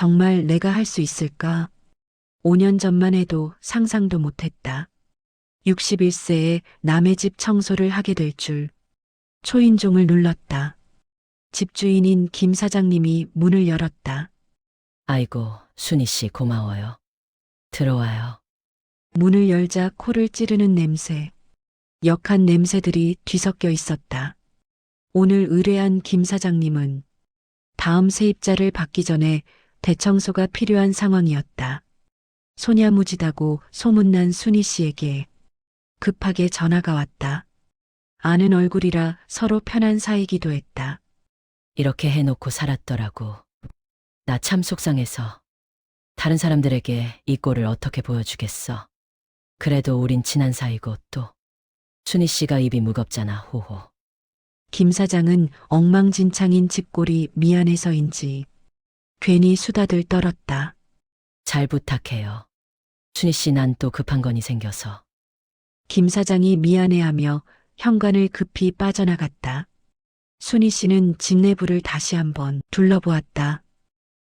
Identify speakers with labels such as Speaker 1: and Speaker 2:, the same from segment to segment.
Speaker 1: 정말 내가 할 수 있을까? 5년 전만 해도 상상도 못했다. 61세에 남의 집 청소를 하게 될 줄. 초인종을 눌렀다. 집주인인 김 사장님이 문을 열었다.
Speaker 2: 아이고, 순희 씨 고마워요. 들어와요.
Speaker 1: 문을 열자 코를 찌르는 냄새. 역한 냄새들이 뒤섞여 있었다. 오늘 의뢰한 김 사장님은 다음 세입자를 받기 전에 대청소가 필요한 상황이었다. 소냐무지다고 소문난 순희 씨에게 급하게 전화가 왔다. 아는 얼굴이라 서로 편한 사이기도 했다.
Speaker 2: 이렇게 해놓고 살았더라고. 나 참 속상해서. 다른 사람들에게 이 꼴을 어떻게 보여주겠어. 그래도 우린 친한 사이고 또. 순희 씨가 입이 무겁잖아, 호호.
Speaker 1: 김 사장은 엉망진창인 집꼴이 미안해서인지 괜히 수다들 떨었다.
Speaker 2: 잘 부탁해요. 순희 씨 난 또 급한 건이 생겨서.
Speaker 1: 김 사장이 미안해하며 현관을 급히 빠져나갔다. 순희 씨는 집 내부를 다시 한번 둘러보았다.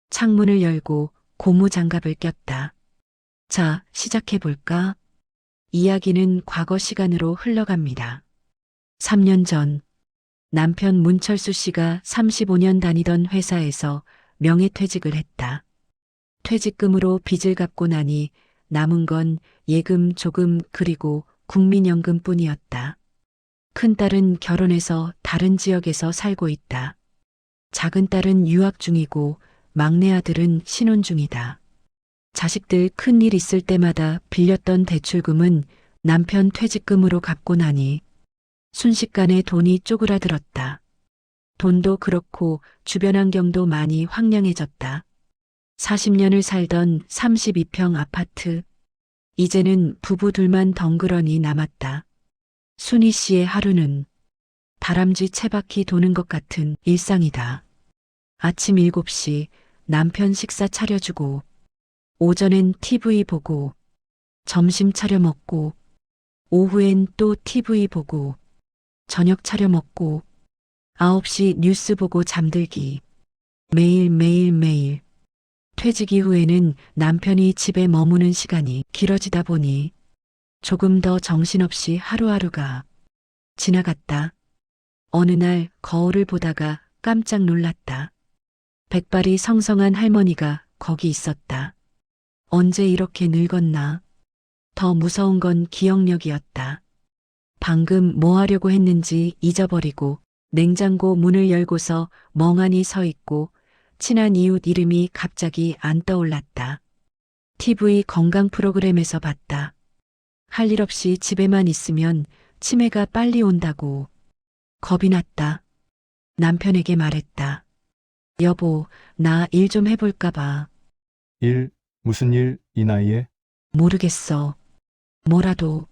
Speaker 1: 창문을 열고 고무 장갑을 꼈다. 자, 시작해볼까? 이야기는 과거 시간으로 흘러갑니다. 3년 전, 남편 문철수 씨가 35년 다니던 회사에서 명예퇴직을 했다. 퇴직금으로 빚을 갚고 나니 남은 건 예금, 조금, 그리고 국민연금 뿐이었다. 큰딸은 결혼해서 다른 지역에서 살고 있다. 작은 딸은 유학 중이고 막내 아들은 신혼 중이다. 자식들 큰일 있을 때마다 빌렸던 대출금은 남편 퇴직금으로 갚고 나니 순식간에 돈이 쪼그라들었다. 돈도 그렇고 주변 환경도 많이 황량해졌다. 40년을 살던 32평 아파트. 이제는 부부 둘만 덩그러니 남았다. 순희 씨의 하루는 다람쥐 채바퀴 도는 것 같은 일상이다. 아침 7시 남편 식사 차려주고, 오전엔 TV 보고, 점심 차려 먹고, 오후엔 또 TV 보고, 저녁 차려 먹고, 9시 뉴스 보고 잠들기. 매일. 퇴직 이후에는 남편이 집에 머무는 시간이 길어지다 보니 조금 더 정신없이 하루하루가 지나갔다. 어느 날 거울을 보다가 깜짝 놀랐다. 백발이 성성한 할머니가 거기 있었다. 언제 이렇게 늙었나? 더 무서운 건 기억력이었다. 방금 뭐 하려고 했는지 잊어버리고 냉장고 문을 열고서 멍하니 서 있고 친한 이웃 이름이 갑자기 안 떠올랐다. TV 건강 프로그램에서 봤다. 할 일 없이 집에만 있으면 치매가 빨리 온다고. 겁이 났다. 남편에게 말했다. 여보, 나 일 좀 해볼까 봐.
Speaker 3: 일, 무슨 일, 이 나이에?
Speaker 1: 모르겠어. 뭐라도.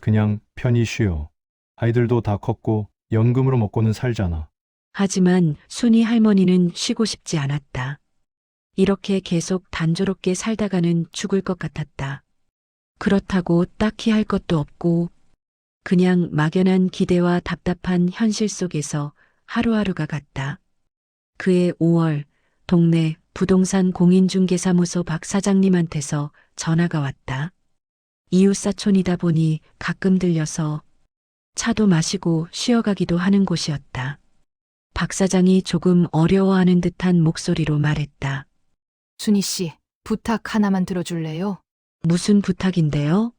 Speaker 3: 그냥 편히 쉬어. 아이들도 다 컸고 연금으로 먹고는 살잖아.
Speaker 1: 하지만 순이 할머니는 쉬고 싶지 않았다. 이렇게 계속 단조롭게 살다가는 죽을 것 같았다. 그렇다고 딱히 할 것도 없고 그냥 막연한 기대와 답답한 현실 속에서 하루하루가 갔다. 그해 5월 동네 부동산 공인중개사무소 박 사장님한테서 전화가 왔다. 이웃사촌이다 보니 가끔 들려서 차도 마시고 쉬어가기도 하는 곳이었다. 박 사장이 조금 어려워하는 듯한 목소리로 말했다.
Speaker 4: 순희 씨, 부탁 하나만 들어줄래요?
Speaker 1: 무슨 부탁인데요?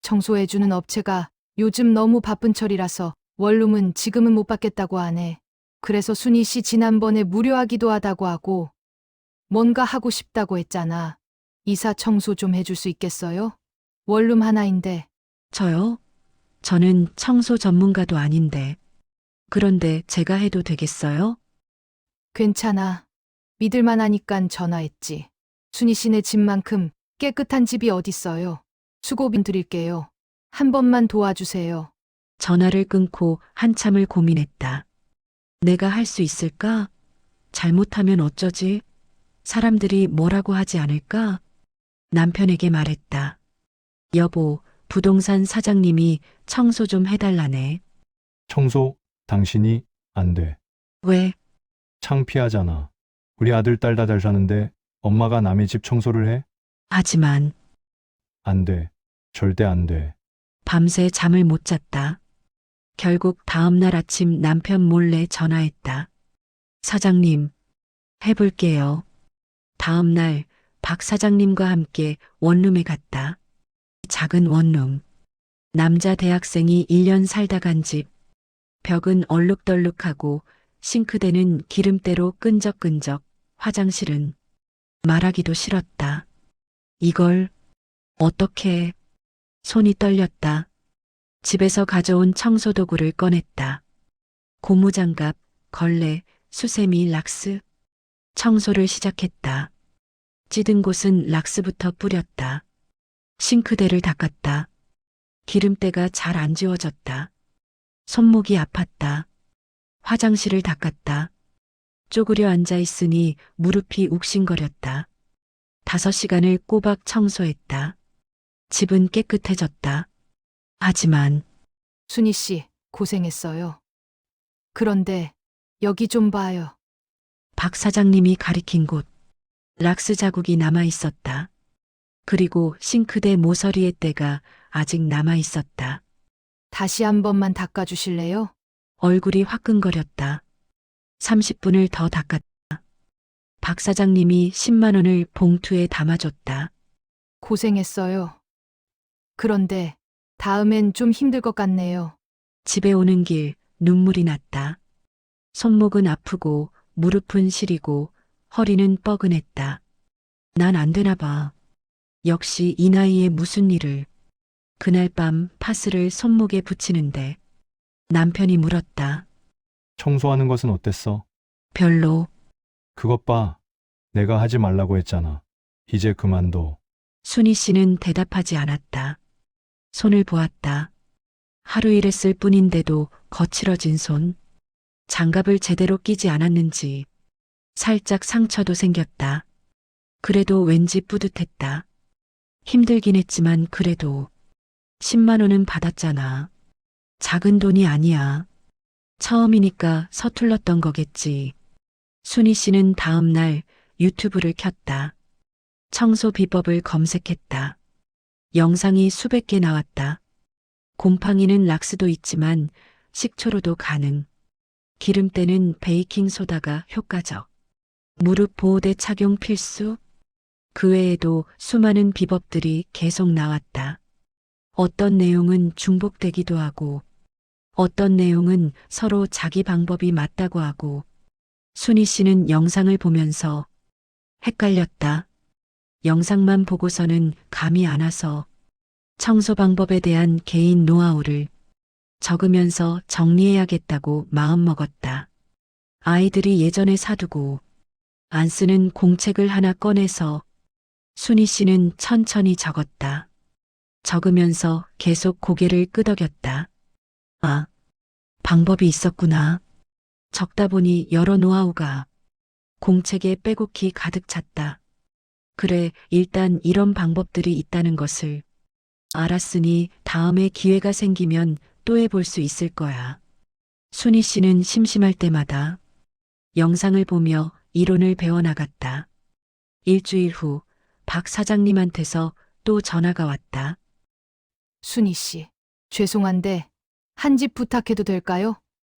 Speaker 4: 청소해주는 업체가 요즘 너무 바쁜 철이라서 원룸은 지금은 못 받겠다고 하네. 그래서 순희 씨 지난번에 무료하기도 하다고 하고 뭔가 하고 싶다고 했잖아. 이사 청소 좀 해줄 수 있겠어요? 원룸 하나인데.
Speaker 1: 저요? 저는 청소 전문가도 아닌데. 그런데 제가 해도 되겠어요?
Speaker 4: 괜찮아. 믿을만하니깐 전화했지. 순희 씨네 집만큼 깨끗한 집이 어딨어요. 수고비 드릴게요. 한 번만 도와주세요.
Speaker 1: 전화를 끊고 한참을 고민했다. 내가 할 수 있을까? 잘못하면 어쩌지? 사람들이 뭐라고 하지 않을까? 남편에게 말했다. 여보, 부동산 사장님이 청소 좀 해달라네.
Speaker 3: 청소, 당신이 안 돼.
Speaker 1: 왜?
Speaker 3: 창피하잖아. 우리 아들, 딸 다 잘 사는데 엄마가 남의 집 청소를 해?
Speaker 1: 하지만
Speaker 3: 안 돼. 절대 안 돼.
Speaker 1: 밤새 잠을 못 잤다. 결국 다음날 아침 남편 몰래 전화했다. 사장님, 해볼게요. 다음날 박 사장님과 함께 원룸에 갔다. 작은 원룸. 남자 대학생이 1년 살다 간 집. 벽은 얼룩덜룩하고 싱크대는 기름때로 끈적끈적, 화장실은 말하기도 싫었다. 이걸 어떻게 손이 떨렸다. 집에서 가져온 청소도구를 꺼냈다. 고무장갑, 걸레, 수세미, 락스. 청소를 시작했다. 찌든 곳은 락스부터 뿌렸다. 싱크대를 닦았다. 기름때가 잘 안 지워졌다. 손목이 아팠다. 화장실을 닦았다. 쪼그려 앉아 있으니 무릎이 욱신거렸다. 5시간을 꼬박 청소했다. 집은 깨끗해졌다. 하지만
Speaker 4: 순희 씨, 고생했어요. 그런데 여기 좀 봐요.
Speaker 1: 박 사장님이 가리킨 곳, 락스 자국이 남아 있었다. 그리고 싱크대 모서리의 때가 아직 남아 있었다.
Speaker 4: 다시 한 번만 닦아주실래요?
Speaker 1: 얼굴이 화끈거렸다. 30분을 더 닦았다. 박 사장님이 10만 원을 봉투에 담아줬다.
Speaker 4: 고생했어요. 그런데 다음엔 좀 힘들 것 같네요.
Speaker 1: 집에 오는 길 눈물이 났다. 손목은 아프고 무릎은 시리고 허리는 뻐근했다. 난 안 되나 봐. 역시 이 나이에 무슨 일을. 그날 밤 파스를 손목에 붙이는데 남편이 물었다.
Speaker 3: 청소하는 것은 어땠어?
Speaker 1: 별로.
Speaker 3: 그것 봐. 내가 하지 말라고 했잖아. 이제 그만둬.
Speaker 1: 순희 씨는 대답하지 않았다. 손을 보았다. 하루 일했을 뿐인데도 거칠어진 손. 장갑을 제대로 끼지 않았는지 살짝 상처도 생겼다. 그래도 왠지 뿌듯했다. 힘들긴 했지만 그래도 10만 원은 받았잖아. 작은 돈이 아니야. 처음이니까 서툴렀던 거겠지. 순희 씨는 다음 날 유튜브를 켰다. 청소 비법을 검색했다. 영상이 수백 개 나왔다. 곰팡이는 락스도 있지만 식초로도 가능. 기름때는 베이킹 소다가 효과적. 무릎 보호대 착용 필수. 그 외에도 수많은 비법들이 계속 나왔다. 어떤 내용은 중복되기도 하고, 어떤 내용은 서로 자기 방법이 맞다고 하고, 순희 씨는 영상을 보면서 헷갈렸다. 영상만 보고서는 감이 안 와서 청소 방법에 대한 개인 노하우를 적으면서 정리해야겠다고 마음먹었다. 아이들이 예전에 사두고 안 쓰는 공책을 하나 꺼내서 순희 씨는 천천히 적었다. 적으면서 계속 고개를 끄덕였다. 아, 방법이 있었구나. 적다 보니 여러 노하우가 공책에 빼곡히 가득 찼다. 그래, 일단 이런 방법들이 있다는 것을 알았으니 다음에 기회가 생기면 또 해볼 수 있을 거야. 순희 씨는 심심할 때마다 영상을 보며 이론을 배워나갔다. 일주일 후 박 사장님한테서 또 전화가 왔다.
Speaker 4: 순희 씨, 죄송한데 한 집 부탁해도 될까요?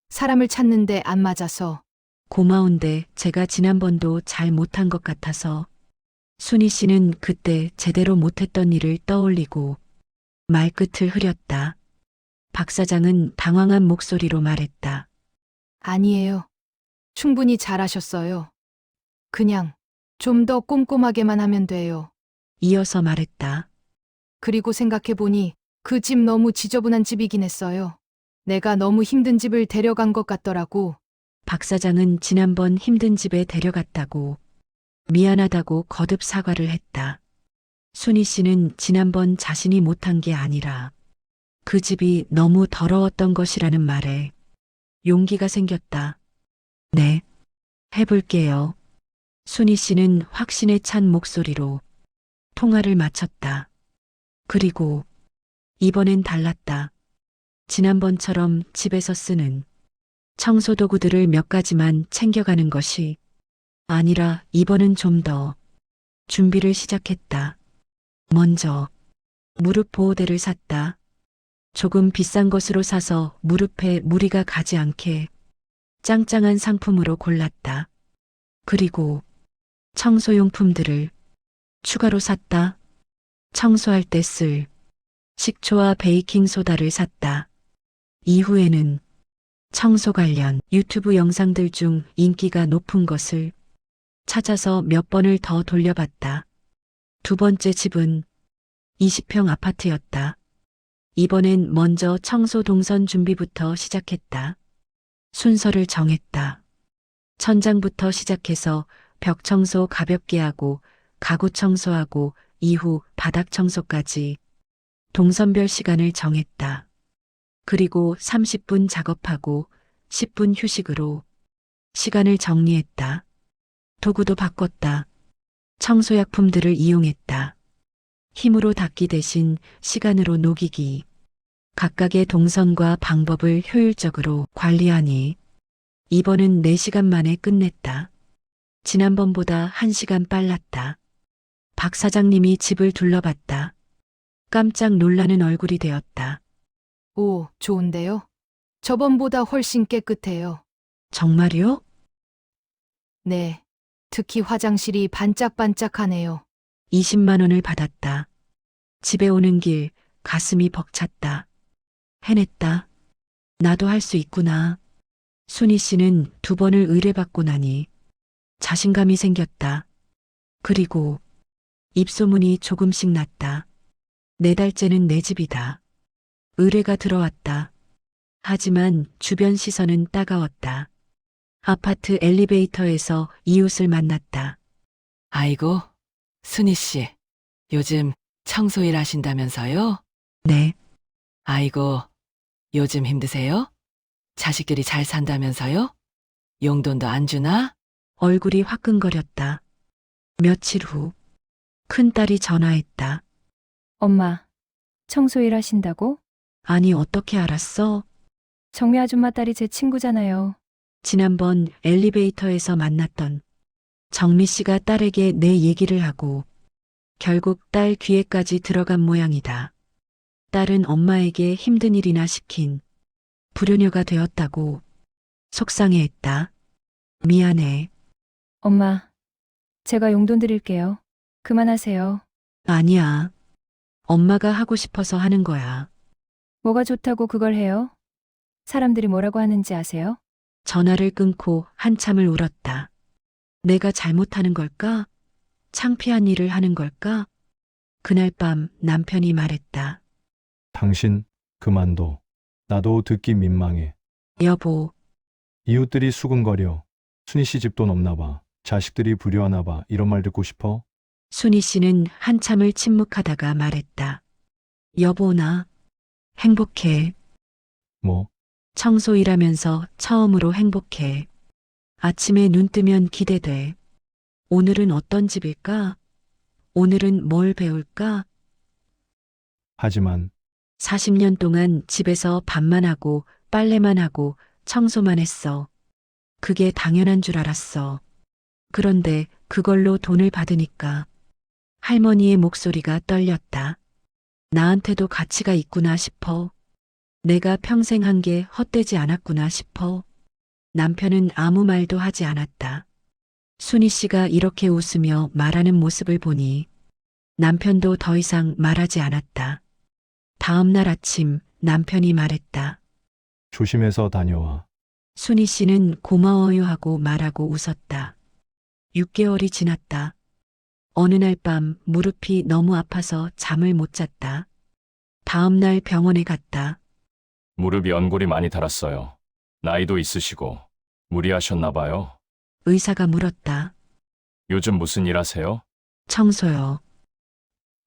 Speaker 4: 사람을 찾는데 안 맞아서.
Speaker 1: 고마운데 제가 지난번도 잘 못한 것 같아서. 순희 씨는 그때 제대로 못했던 일을 떠올리고 말끝을 흐렸다. 박 사장은 당황한 목소리로 말했다.
Speaker 4: 아니에요. 충분히 잘하셨어요. 그냥 좀 더 꼼꼼하게만 하면 돼요.
Speaker 1: 이어서 말했다.
Speaker 4: 그리고 생각해보니 그 집 너무 지저분한 집이긴 했어요. 내가 너무 힘든 집을 데려간 것 같더라고.
Speaker 1: 박 사장은 지난번 힘든 집에 데려갔다고 미안하다고 거듭 사과를 했다. 순희 씨는 지난번 자신이 못한 게 아니라 그 집이 너무 더러웠던 것이라는 말에 용기가 생겼다. 네, 해볼게요. 순희 씨는 확신에 찬 목소리로 통화를 마쳤다. 그리고 이번엔 달랐다. 지난번처럼 집에서 쓰는 청소도구들을 몇 가지만 챙겨가는 것이 아니라 이번은 좀 더 준비를 시작했다. 먼저 무릎 보호대를 샀다. 조금 비싼 것으로 사서 무릎에 무리가 가지 않게 짱짱한 상품으로 골랐다. 그리고 청소용품들을 추가로 샀다. 청소할 때 쓸 식초와 베이킹소다를 샀다. 이후에는 청소 관련 유튜브 영상들 중 인기가 높은 것을 찾아서 몇 번을 더 돌려봤다. 두 번째 집은 20평 아파트였다. 이번엔 먼저 청소 동선 준비부터 시작했다. 순서를 정했다. 천장부터 시작해서 벽 청소 가볍게 하고 가구 청소하고 이후 바닥 청소까지 동선별 시간을 정했다. 그리고 30분 작업하고 10분 휴식으로 시간을 정리했다. 도구도 바꿨다. 청소약품들을 이용했다. 힘으로 닦기 대신 시간으로 녹이기. 각각의 동선과 방법을 효율적으로 관리하니 이번은 4시간 만에 끝냈다. 지난번보다 1시간 빨랐다. 박 사장님이 집을 둘러봤다. 깜짝 놀라는 얼굴이 되었다.
Speaker 4: 오, 좋은데요? 저번보다 훨씬 깨끗해요.
Speaker 1: 정말요?
Speaker 4: 네. 특히 화장실이 반짝반짝하네요.
Speaker 1: 20만 원을 받았다. 집에 오는 길 가슴이 벅찼다. 해냈다. 나도 할 수 있구나. 순희 씨는 2번을 의뢰받고 나니 자신감이 생겼다. 그리고 입소문이 조금씩 났다. 4달째는 내 집이다. 의뢰가 들어왔다. 하지만 주변 시선은 따가웠다. 아파트 엘리베이터에서 이웃을 만났다.
Speaker 5: 아이고, 순희 씨, 요즘 청소일 하신다면서요?
Speaker 1: 네,
Speaker 5: 아이고, 요즘 힘드세요? 자식들이 잘 산다면서요? 용돈도 안 주나?
Speaker 1: 얼굴이 화끈거렸다. 며칠 후 큰딸이 전화했다.
Speaker 6: 엄마, 청소일 하신다고?
Speaker 1: 아니 어떻게 알았어?
Speaker 6: 정미 아줌마 딸이 제 친구잖아요.
Speaker 1: 지난번 엘리베이터에서 만났던 정미 씨가 딸에게 내 얘기를 하고 결국 딸 귀에까지 들어간 모양이다. 딸은 엄마에게 힘든 일이나 시킨 불효녀가 되었다고 속상해했다. 미안해.
Speaker 6: 엄마, 제가 용돈 드릴게요. 그만하세요.
Speaker 1: 아니야. 엄마가 하고 싶어서 하는 거야.
Speaker 6: 뭐가 좋다고 그걸 해요? 사람들이 뭐라고 하는지 아세요?
Speaker 1: 전화를 끊고 한참을 울었다. 내가 잘못하는 걸까? 창피한 일을 하는 걸까? 그날 밤 남편이 말했다.
Speaker 3: 당신 그만둬. 나도 듣기 민망해.
Speaker 1: 여보,
Speaker 3: 이웃들이 수근거려. 순희 씨 집돈 없나 봐. 자식들이 불효하나 봐. 이런 말 듣고 싶어?
Speaker 1: 순희 씨는 한참을 침묵하다가 말했다. 여보, 나 행복해.
Speaker 3: 뭐?
Speaker 1: 청소 일하면서 처음으로 행복해. 아침에 눈 뜨면 기대돼. 오늘은 어떤 집일까? 오늘은 뭘 배울까?
Speaker 3: 하지만
Speaker 1: 40년 동안 집에서 밥만 하고 빨래만 하고 청소만 했어. 그게 당연한 줄 알았어. 그런데 그걸로 돈을 받으니까 할머니의 목소리가 떨렸다. 나한테도 가치가 있구나 싶어. 내가 평생 한 게 헛되지 않았구나 싶어. 남편은 아무 말도 하지 않았다. 순희 씨가 이렇게 웃으며 말하는 모습을 보니 남편도 더 이상 말하지 않았다. 다음 날 아침 남편이 말했다.
Speaker 3: 조심해서 다녀와.
Speaker 1: 순희 씨는 고마워요 하고 말하고 웃었다. 6개월이 지났다. 어느 날 밤 무릎이 너무 아파서 잠을 못 잤다. 다음 날 병원에 갔다.
Speaker 7: 무릎이 연골이 많이 닳았어요. 나이도 있으시고 무리하셨나 봐요.
Speaker 1: 의사가 물었다.
Speaker 7: 요즘 무슨 일 하세요?
Speaker 1: 청소요.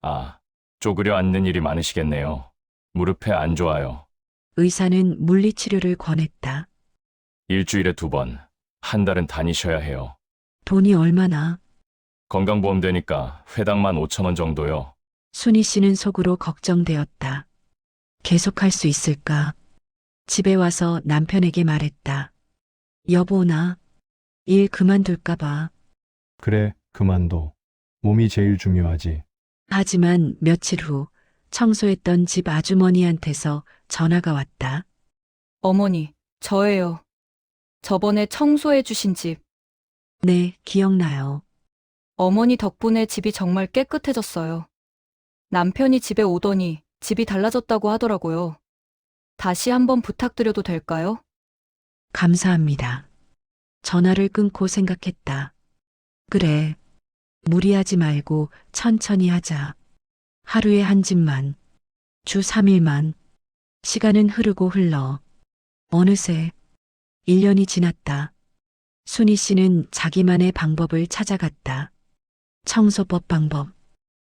Speaker 7: 아, 쪼그려 앉는 일이 많으시겠네요. 무릎에 안 좋아요.
Speaker 1: 의사는 물리치료를 권했다.
Speaker 7: 일주일에 2번, 한 달은 다니셔야 해요.
Speaker 1: 돈이 얼마나?
Speaker 7: 건강보험 되니까 회당만 5,000원 정도요.
Speaker 1: 순희 씨는 속으로 걱정되었다. 계속할 수 있을까? 집에 와서 남편에게 말했다. 여보, 나 일 그만둘까 봐.
Speaker 3: 그래, 그만둬. 몸이 제일 중요하지.
Speaker 1: 하지만 며칠 후 청소했던 집 아주머니한테서 전화가 왔다.
Speaker 8: 어머니, 저예요. 저번에 청소해 주신 집.
Speaker 1: 네, 기억나요.
Speaker 8: 어머니 덕분에 집이 정말 깨끗해졌어요. 남편이 집에 오더니 집이 달라졌다고 하더라고요. 다시 한번 부탁드려도 될까요?
Speaker 1: 감사합니다. 전화를 끊고 생각했다. 그래. 무리하지 말고 천천히 하자. 하루에 한 집만. 주 3일만. 시간은 흐르고 흘러. 어느새 1년이 지났다. 순희 씨는 자기만의 방법을 찾아갔다. 청소법 방법.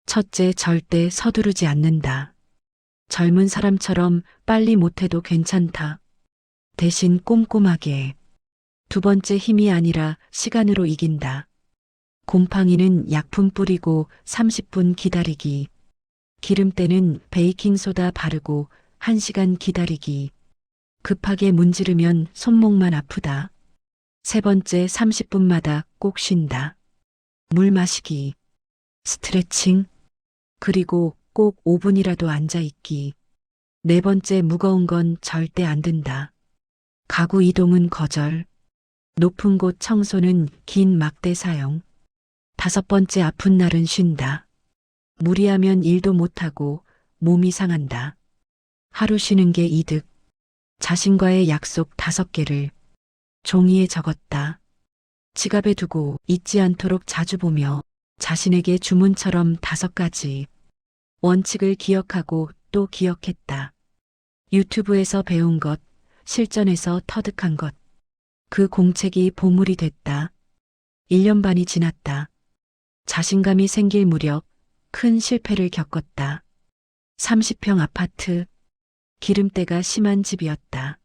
Speaker 1: 첫째, 절대 서두르지 않는다. 젊은 사람처럼 빨리 못해도 괜찮다. 대신 꼼꼼하게. 두 번째, 힘이 아니라 시간으로 이긴다. 곰팡이는 약품 뿌리고 30분 기다리기. 기름때는 베이킹소다 바르고 1시간 기다리기. 급하게 문지르면 손목만 아프다. 세 번째, 30분마다 꼭 쉰다. 물 마시기. 스트레칭. 그리고 꼭 5분이라도 앉아있기. 네 번째, 무거운 건 절대 안 든다. 가구 이동은 거절. 높은 곳 청소는 긴 막대 사용. 다섯 번째, 아픈 날은 쉰다. 무리하면 일도 못하고 몸이 상한다. 하루 쉬는 게 이득. 자신과의 약속 5개를 종이에 적었다. 지갑에 두고 잊지 않도록 자주 보며 자신에게 주문처럼 5가지 원칙을 기억하고 또 기억했다. 유튜브에서 배운 것, 실전에서 터득한 것. 그 공책이 보물이 됐다. 1년 반이 지났다. 자신감이 생길 무렵 큰 실패를 겪었다. 30평 아파트. 기름때가 심한 집이었다.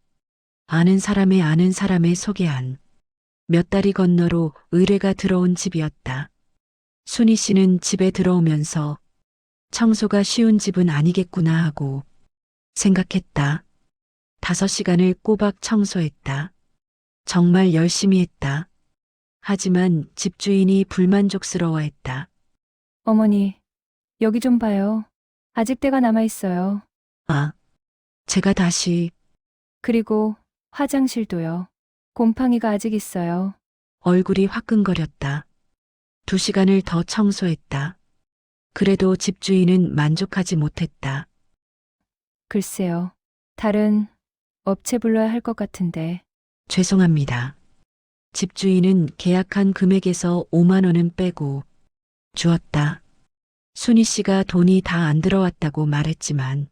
Speaker 1: 아는 사람의 소개한 몇 다리 건너로 의뢰가 들어온 집이었다. 순희 씨는 집에 들어오면서 청소가 쉬운 집은 아니겠구나 하고 생각했다. 5시간을 꼬박 청소했다. 정말 열심히 했다. 하지만 집주인이 불만족스러워했다.
Speaker 6: 어머니, 여기 좀 봐요. 아직 때가 남아있어요.
Speaker 1: 아, 제가 다시.
Speaker 6: 그리고 화장실도요. 곰팡이가 아직 있어요.
Speaker 1: 얼굴이 화끈거렸다. 2시간을 더 청소했다. 그래도 집주인은 만족하지 못했다.
Speaker 6: 글쎄요. 다른 업체 불러야 할 것 같은데.
Speaker 1: 죄송합니다. 집주인은 계약한 금액에서 5만 원은 빼고 주었다. 순희 씨가 돈이 다 안 들어왔다고 말했지만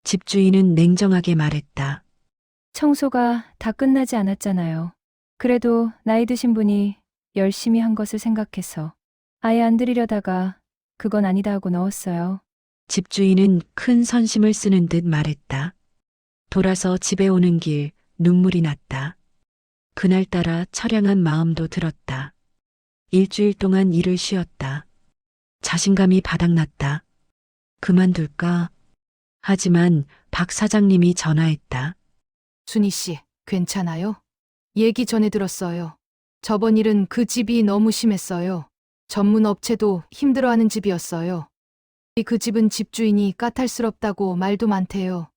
Speaker 1: 집주인은 냉정하게 말했다.
Speaker 6: 청소가 다 끝나지 않았잖아요. 그래도 나이 드신 분이 열심히 한 것을 생각해서 아예 안 드리려다가 그건 아니다 하고 넣었어요.
Speaker 1: 집주인은 큰 선심을 쓰는 듯 말했다. 돌아서 집에 오는 길 눈물이 났다. 그날따라 처량한 마음도 들었다. 일주일 동안 일을 쉬었다. 자신감이 바닥났다. 그만둘까? 하지만 박 사장님이 전화했다.
Speaker 4: 순희 씨, 괜찮아요? 얘기 전에 들었어요. 저번 일은 그 집이 너무 심했어요. 전문 업체도 힘들어하는 집이었어요. 그 집은 집주인이 까탈스럽다고 말도 많대요.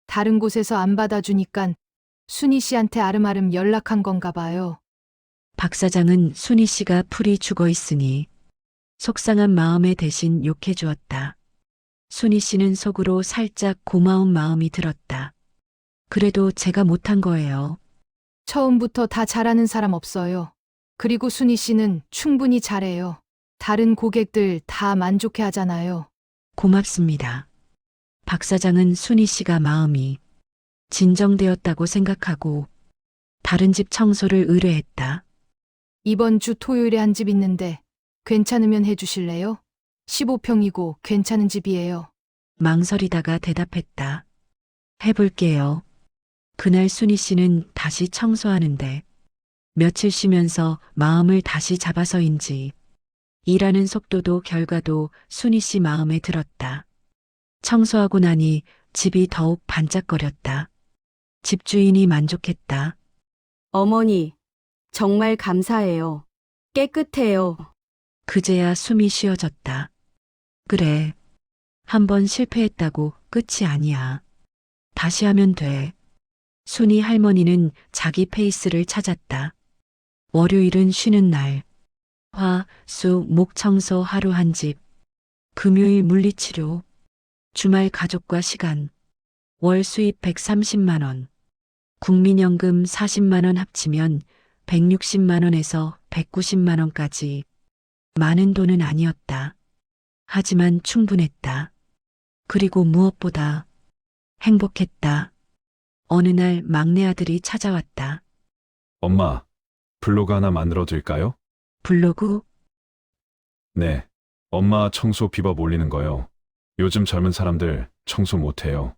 Speaker 4: 다른 곳에서 안 받아주니깐 순희 씨한테 아름아름 연락한 건가 봐요.
Speaker 1: 박 사장은 순희 씨가 풀이 죽어 있으니 속상한 마음에 대신 욕해 주었다. 순희 씨는 속으로 살짝 고마운 마음이 들었다. 그래도 제가 못한 거예요.
Speaker 4: 처음부터 다 잘하는 사람 없어요. 그리고 순희 씨는 충분히 잘해요. 다른 고객들 다 만족해 하잖아요.
Speaker 1: 고맙습니다. 박 사장은 순희 씨가 마음이 진정되었다고 생각하고 다른 집 청소를 의뢰했다.
Speaker 4: 이번 주 토요일에 한 집 있는데 괜찮으면 해주실래요? 15평이고 괜찮은 집이에요.
Speaker 1: 망설이다가 대답했다. 해볼게요. 그날 순희 씨는 다시 청소하는데 며칠 쉬면서 마음을 다시 잡아서인지 일하는 속도도 결과도 순희 씨 마음에 들었다. 청소하고 나니 집이 더욱 반짝거렸다. 집주인이 만족했다.
Speaker 9: 어머니, 정말 감사해요. 깨끗해요.
Speaker 1: 그제야 숨이 쉬어졌다. 그래. 한번 실패했다고 끝이 아니야. 다시 하면 돼. 순이 할머니는 자기 페이스를 찾았다. 월요일은 쉬는 날. 화, 수, 목 청소 하루 한 집. 금요일 물리치료. 주말 가족과 시간. 월 수입 130만 원. 국민연금 40만 원 합치면 160만 원에서 190만 원까지. 많은 돈은 아니었다. 하지만 충분했다. 그리고 무엇보다 행복했다. 어느 날 막내 아들이 찾아왔다.
Speaker 9: 엄마, 블로그 하나 만들어 드릴까요?
Speaker 1: 블로그?
Speaker 9: 네. 엄마 청소 비법 올리는 거요. 요즘 젊은 사람들 청소 못해요.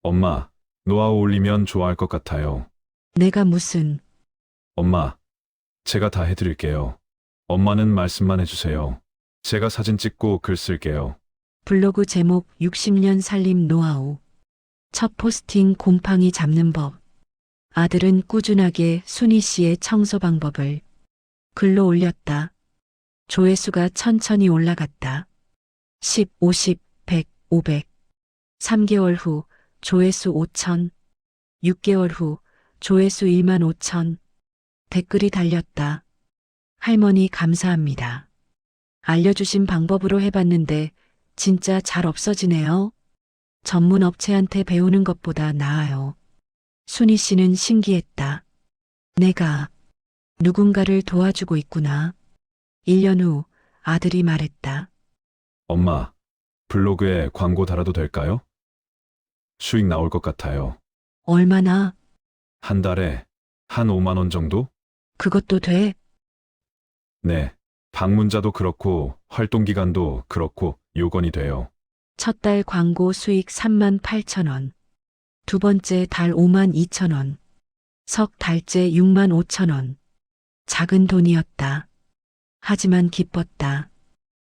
Speaker 9: 엄마, 노하우 올리면 좋아할 것 같아요.
Speaker 1: 내가 무슨,
Speaker 9: 엄마, 제가 다 해드릴게요. 엄마는 말씀만 해주세요. 제가 사진 찍고 글 쓸게요.
Speaker 1: 블로그 제목 60년 살림 노하우. 첫 포스팅 곰팡이 잡는 법. 아들은 꾸준하게 순희 씨의 청소 방법을 글로 올렸다. 조회수가 천천히 올라갔다. 10, 50, 100, 500. 3개월 후 조회수 5천. 6개월 후 조회수 1만 5천. 댓글이 달렸다. 할머니 감사합니다. 알려주신 방법으로 해봤는데 진짜 잘 없어지네요. 전문 업체한테 배우는 것보다 나아요. 순희 씨는 신기했다. 내가 누군가를 도와주고 있구나. 1년 후 아들이 말했다.
Speaker 9: 엄마, 블로그에 광고 달아도 될까요? 수익 나올 것 같아요.
Speaker 1: 얼마나?
Speaker 9: 한 달에 한 5만 원 정도?
Speaker 1: 그것도 돼?
Speaker 9: 네. 방문자도 그렇고 활동 기간도 그렇고 요건이 돼요.
Speaker 1: 첫 달 광고 수익 3만 8천 원. 두 번째 달 5만 2천 원. 석 달째 6만 5천 원. 작은 돈이었다. 하지만 기뻤다.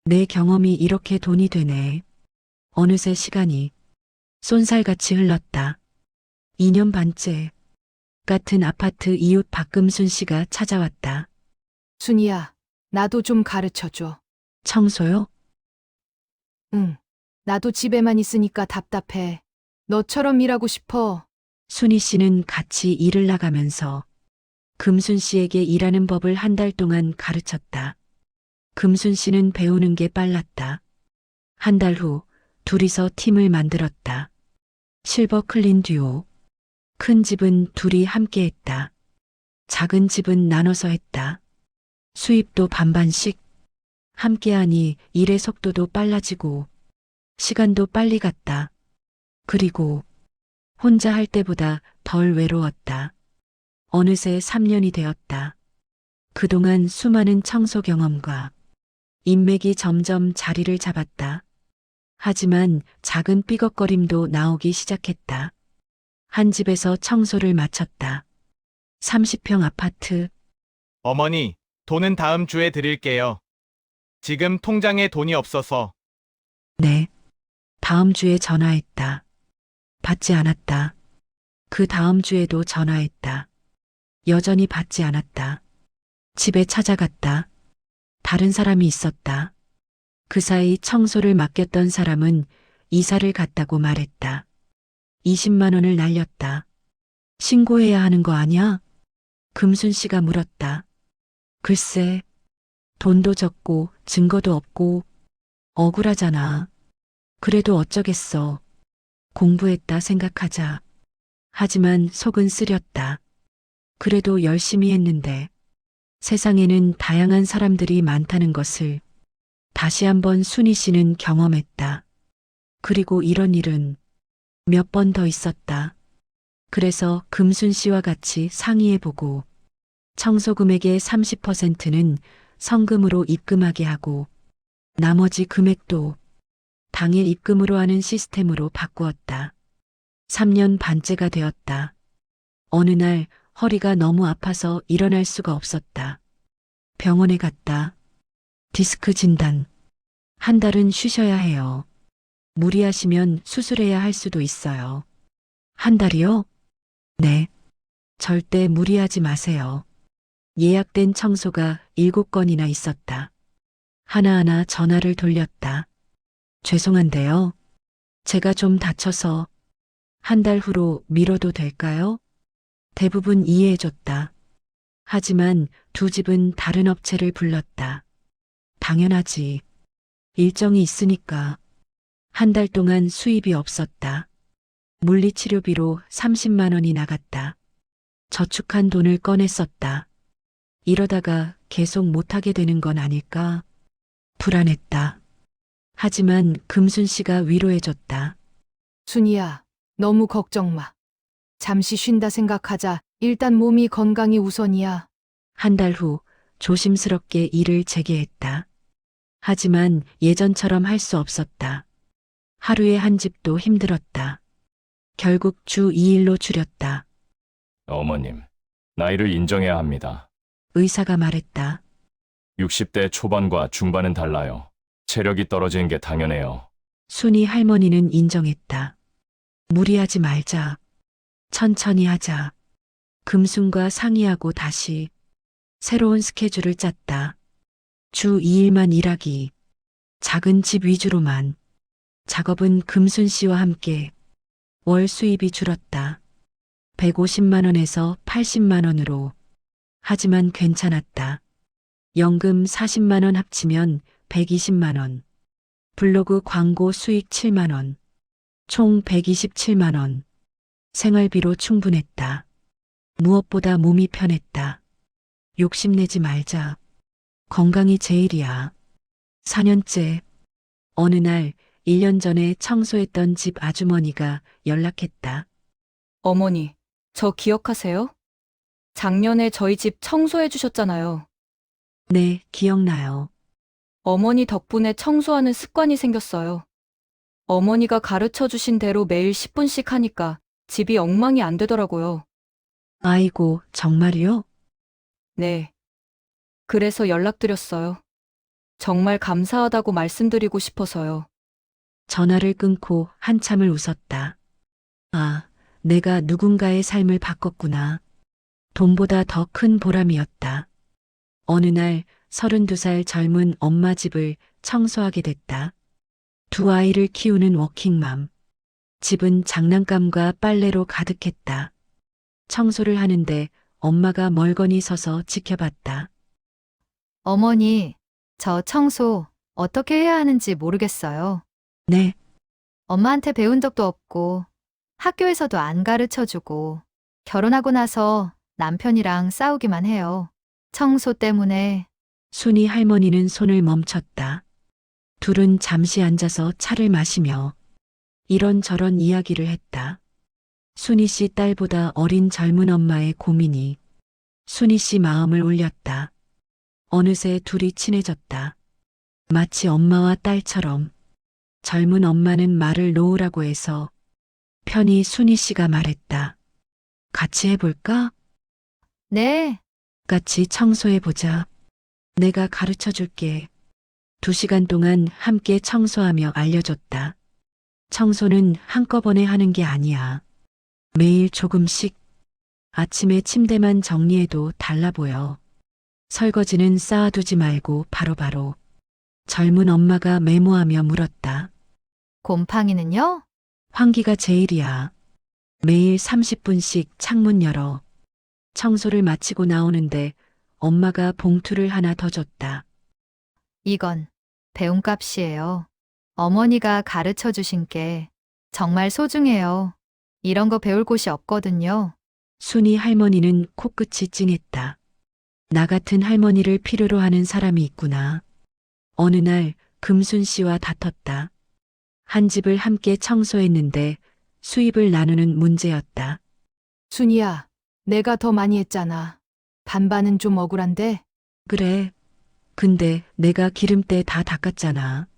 Speaker 1: 내 경험이 이렇게 돈이 되네. 어느새 시간이 쏜살같이 흘렀다. 2년 반째. 같은 아파트 이웃 박금순 씨가 찾아왔다.
Speaker 4: 순이야, 나도 좀 가르쳐줘.
Speaker 1: 청소요?
Speaker 4: 응. 나도 집에만 있으니까 답답해. 너처럼 일하고 싶어.
Speaker 1: 순희 씨는 같이 일을 나가면서 금순 씨에게 일하는 법을 한 달 동안 가르쳤다. 금순 씨는 배우는 게 빨랐다. 한 달 후 둘이서 팀을 만들었다. 실버 클린 듀오. 큰 집은 둘이 함께 했다. 작은 집은 나눠서 했다. 수입도 반반씩. 함께하니 일의 속도도 빨라지고 시간도 빨리 갔다. 그리고 혼자 할 때보다 덜 외로웠다. 어느새 3년이 되었다. 그동안 수많은 청소 경험과 인맥이 점점 자리를 잡았다. 하지만 작은 삐걱거림도 나오기 시작했다. 한 집에서 청소를 마쳤다. 30평 아파트.
Speaker 10: 어머니, 돈은 다음 주에 드릴게요. 지금 통장에 돈이 없어서.
Speaker 1: 네. 다음 주에 전화했다. 받지 않았다. 그 다음 주에도 전화했다. 여전히 받지 않았다. 집에 찾아갔다. 다른 사람이 있었다. 그 사이 청소를 맡겼던 사람은 이사를 갔다고 말했다. 20만 원을 날렸다. 신고해야 하는 거 아니야? 금순 씨가 물었다. 글쎄, 돈도 적고 증거도 없고 억울하잖아. 그래도 어쩌겠어. 공부했다 생각하자. 하지만 속은 쓰렸다. 그래도 열심히 했는데 세상에는 다양한 사람들이 많다는 것을 다시 한번 순희 씨는 경험했다. 그리고 이런 일은 몇 번 더 있었다. 그래서 금순 씨와 같이 상의해보고 청소 금액의 30%는 성금으로 입금하게 하고 나머지 금액도 당일 입금으로 하는 시스템으로 바꾸었다. 3년 반째가 되었다. 어느 날 허리가 너무 아파서 일어날 수가 없었다. 병원에 갔다. 디스크 진단. 한 달은 쉬셔야 해요. 무리하시면 수술해야 할 수도 있어요. 한 달이요? 네. 절대 무리하지 마세요. 예약된 청소가 7건이나 있었다. 하나하나 전화를 돌렸다. 죄송한데요. 제가 좀 다쳐서 한 달 후로 미뤄도 될까요? 대부분 이해해줬다. 하지만 두 집은 다른 업체를 불렀다. 당연하지. 일정이 있으니까. 한 달 동안 수입이 없었다. 물리치료비로 30만 원이 나갔다. 저축한 돈을 꺼내 썼다. 이러다가 계속 못하게 되는 건 아닐까? 불안했다. 하지만 금순 씨가 위로해줬다.
Speaker 4: 순이야, 너무 걱정 마. 잠시 쉰다 생각하자. 일단 몸이 건강이 우선이야.
Speaker 1: 한 달 후 조심스럽게 일을 재개했다. 하지만 예전처럼 할 수 없었다. 하루에 한 집도 힘들었다. 결국 주 2일로 줄였다.
Speaker 7: 어머님, 나이를 인정해야 합니다.
Speaker 1: 의사가 말했다.
Speaker 7: 60대 초반과 중반은 달라요. 체력이 떨어지는 게 당연해요.
Speaker 1: 순이 할머니는 인정했다. 무리하지 말자. 천천히 하자. 금순과 상의하고 다시 새로운 스케줄을 짰다. 주 2일만 일하기. 작은 집 위주로만. 작업은 금순 씨와 함께. 월 수입이 줄었다. 150만 원에서 80만 원으로. 하지만 괜찮았다. 연금 40만 원 합치면 120만 원. 블로그 광고 수익 7만 원. 총 127만 원. 생활비로 충분했다. 무엇보다 몸이 편했다. 욕심내지 말자. 건강이 제일이야. 4년째. 어느 날 1년 전에 청소했던 집 아주머니가 연락했다.
Speaker 8: 어머니, 저 기억하세요? 작년에 저희 집 청소해 주셨잖아요.
Speaker 1: 네, 기억나요.
Speaker 8: 어머니 덕분에 청소하는 습관이 생겼어요. 어머니가 가르쳐 주신 대로 매일 10분씩 하니까 집이 엉망이 안 되더라고요.
Speaker 1: 아이고, 정말이요?
Speaker 8: 네. 그래서 연락드렸어요. 정말 감사하다고 말씀드리고 싶어서요.
Speaker 1: 전화를 끊고 한참을 웃었다. 아, 내가 누군가의 삶을 바꿨구나. 돈보다 더 큰 보람이었다. 어느 날 32살 젊은 엄마 집을 청소하게 됐다. 두 아이를 키우는 워킹맘. 집은 장난감과 빨래로 가득했다. 청소를 하는데 엄마가 멀거니 서서 지켜봤다.
Speaker 11: 어머니, 저 청소 어떻게 해야 하는지 모르겠어요.
Speaker 1: 네,
Speaker 11: 엄마한테 배운 적도 없고 학교에서도 안 가르쳐 주고 결혼하고 나서 남편이랑 싸우기만 해요. 청소 때문에.
Speaker 1: 순이 할머니는 손을 멈췄다. 둘은 잠시 앉아서 차를 마시며 이런저런 이야기를 했다. 순이 씨 딸보다 어린 젊은 엄마의 고민이 순이 씨 마음을 울렸다. 어느새 둘이 친해졌다. 마치 엄마와 딸처럼. 젊은 엄마는 말을 놓으라고 해서 편히 순이 씨가 말했다. 같이 해볼까?
Speaker 11: 네,
Speaker 1: 같이 청소해보자. 내가 가르쳐 줄게. 2시간 동안 함께 청소하며 알려줬다. 청소는 한꺼번에 하는 게 아니야. 매일 조금씩. 아침에 침대만 정리해도 달라 보여. 설거지는 쌓아두지 말고 바로바로. 젊은 엄마가 메모하며 물었다.
Speaker 11: 곰팡이는요?
Speaker 1: 환기가 제일이야. 매일 30분씩 창문 열어. 청소를 마치고 나오는데 엄마가 봉투를 하나 더 줬다.
Speaker 11: 이건 배움값이에요. 어머니가 가르쳐 주신 게 정말 소중해요. 이런 거 배울 곳이 없거든요.
Speaker 1: 순이 할머니는 코끝이 찡했다. 나 같은 할머니를 필요로 하는 사람이 있구나. 어느 날 금순 씨와 다퉜다. 한 집을 함께 청소했는데 수입을 나누는 문제였다.
Speaker 4: 순이야, 내가 더 많이 했잖아. 반반은 좀 억울한데?
Speaker 1: 그래. 근데 내가 기름때 다 닦았잖아.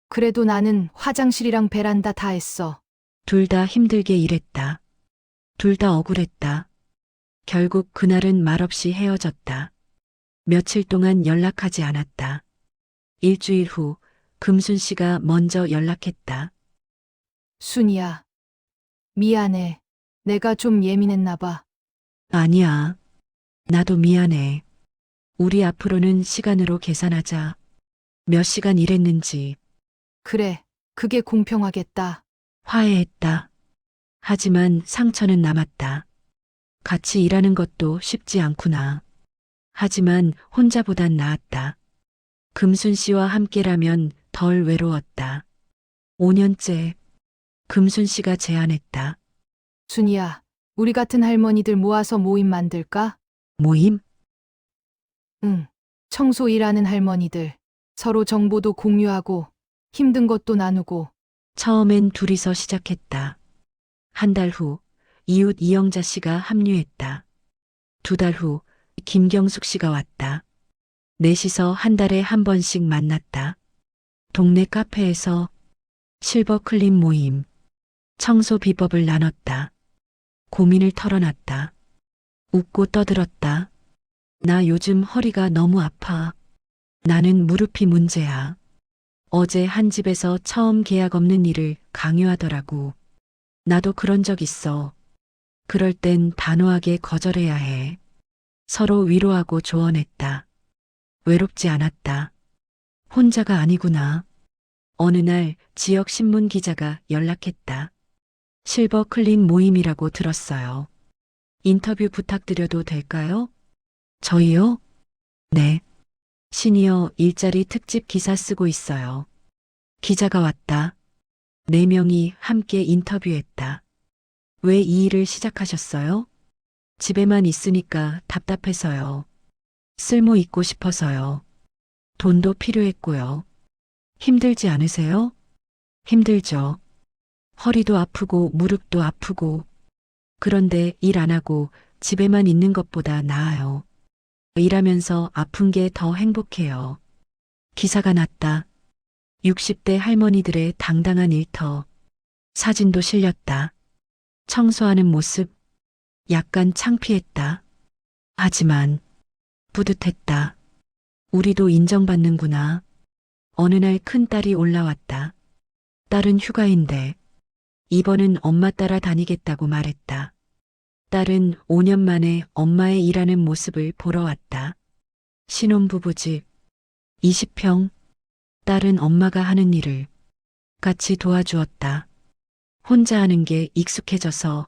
Speaker 4: 그래도 나는 화장실이랑 베란다 다 했어.
Speaker 1: 둘 다 힘들게 일했다. 둘 다 억울했다. 결국 그날은 말없이 헤어졌다. 며칠 동안 연락하지 않았다. 일주일 후 금순 씨가 먼저 연락했다.
Speaker 4: 순이야, 미안해. 내가 좀 예민했나 봐.
Speaker 1: 아니야. 나도 미안해. 우리 앞으로는 시간으로 계산하자. 몇 시간 일했는지
Speaker 4: 그래, 그게 공평하겠다.
Speaker 1: 화해했다. 하지만 상처는 남았다. 같이 일하는 것도 쉽지 않구나. 하지만 혼자보단 나았다. 금순 씨와 함께라면 덜 외로웠다. 5년째 금순 씨가 제안했다.
Speaker 4: 순이야, 우리 같은 할머니들 모아서 모임 만들까?
Speaker 1: 모임?
Speaker 4: 응. 청소 일하는 할머니들. 서로 정보도 공유하고 힘든 것도 나누고.
Speaker 1: 처음엔 둘이서 시작했다. 한 달 후 이웃 이영자 씨가 합류했다. 2달 후 김경숙 씨가 왔다. 넷이서 한 달에 한 번씩 만났다. 동네 카페에서 실버 클린 모임, 청소 비법을 나눴다. 고민을 털어놨다. 웃고 떠들었다. 나 요즘 허리가 너무 아파. 나는 무릎이 문제야. 어제 한 집에서 처음 계약 없는 일을 강요하더라고. 나도 그런 적 있어. 그럴 땐 단호하게 거절해야 해. 서로 위로하고 조언했다. 외롭지 않았다. 혼자가 아니구나. 어느 날 지역 신문 기자가 연락했다. 실버 클린 모임이라고 들었어요. 인터뷰 부탁드려도 될까요? 저희요? 네. 시니어 일자리 특집 기사 쓰고 있어요. 기자가 왔다. 4명이 함께 인터뷰했다. 왜 이 일을 시작하셨어요? 집에만 있으니까 답답해서요. 쓸모 있고 싶어서요. 돈도 필요했고요. 힘들지 않으세요? 힘들죠. 허리도 아프고 무릎도 아프고. 그런데 일 안 하고 집에만 있는 것보다 나아요. 일하면서 아픈 게 더 행복해요. 기사가 났다. 60대 할머니들의 당당한 일터. 사진도 실렸다. 청소하는 모습. 약간 창피했다. 하지만 뿌듯했다. 우리도 인정받는구나. 어느 날 큰딸이 올라왔다. 딸은 휴가인데 이번은 엄마 따라 다니겠다고 말했다. 딸은 5년 만에 엄마의 일하는 모습을 보러 왔다. 신혼부부 집 20평. 딸은 엄마가 하는 일을 같이 도와주었다. 혼자 하는 게 익숙해져서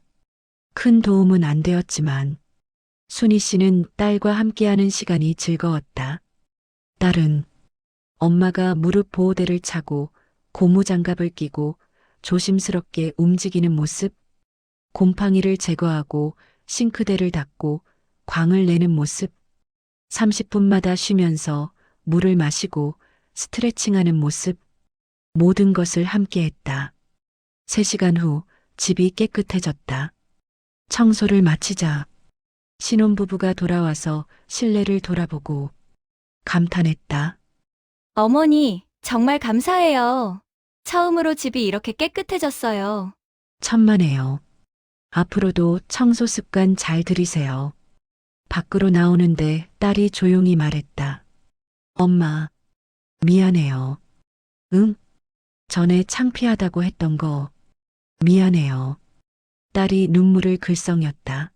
Speaker 1: 큰 도움은 안 되었지만 순희 씨는 딸과 함께하는 시간이 즐거웠다. 딸은 엄마가 무릎 보호대를 차고 고무장갑을 끼고 조심스럽게 움직이는 모습, 곰팡이를 제거하고 싱크대를 닦고 광을 내는 모습, 30분마다 쉬면서 물을 마시고 스트레칭하는 모습, 모든 것을 함께했다. 3시간 후 집이 깨끗해졌다. 청소를 마치자 신혼부부가 돌아와서 실내를 돌아보고 감탄했다.
Speaker 12: 어머니, 정말 감사해요. 처음으로 집이 이렇게 깨끗해졌어요.
Speaker 1: 천만에요. 앞으로도 청소 습관 잘 들이세요. 밖으로 나오는데 딸이 조용히 말했다. 엄마, 미안해요. 응? 전에 창피하다고 했던 거 미안해요. 딸이 눈물을 글썽였다.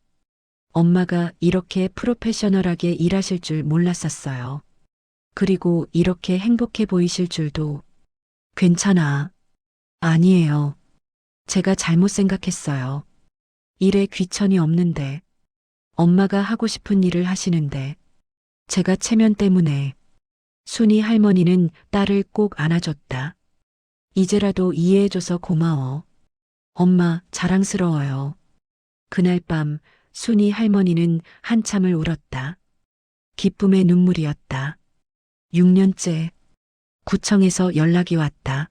Speaker 1: 엄마가 이렇게 프로페셔널하게 일하실 줄 몰랐었어요. 그리고 이렇게 행복해 보이실 줄도. 괜찮아. 아니에요. 제가 잘못 생각했어요. 일에 귀천이 없는데, 엄마가 하고 싶은 일을 하시는데, 제가 체면 때문에. 순이 할머니는 딸을 꼭 안아줬다. 이제라도 이해해줘서 고마워. 엄마, 자랑스러워요. 그날 밤 순이 할머니는 한참을 울었다. 기쁨의 눈물이었다. 6년째 구청에서 연락이 왔다.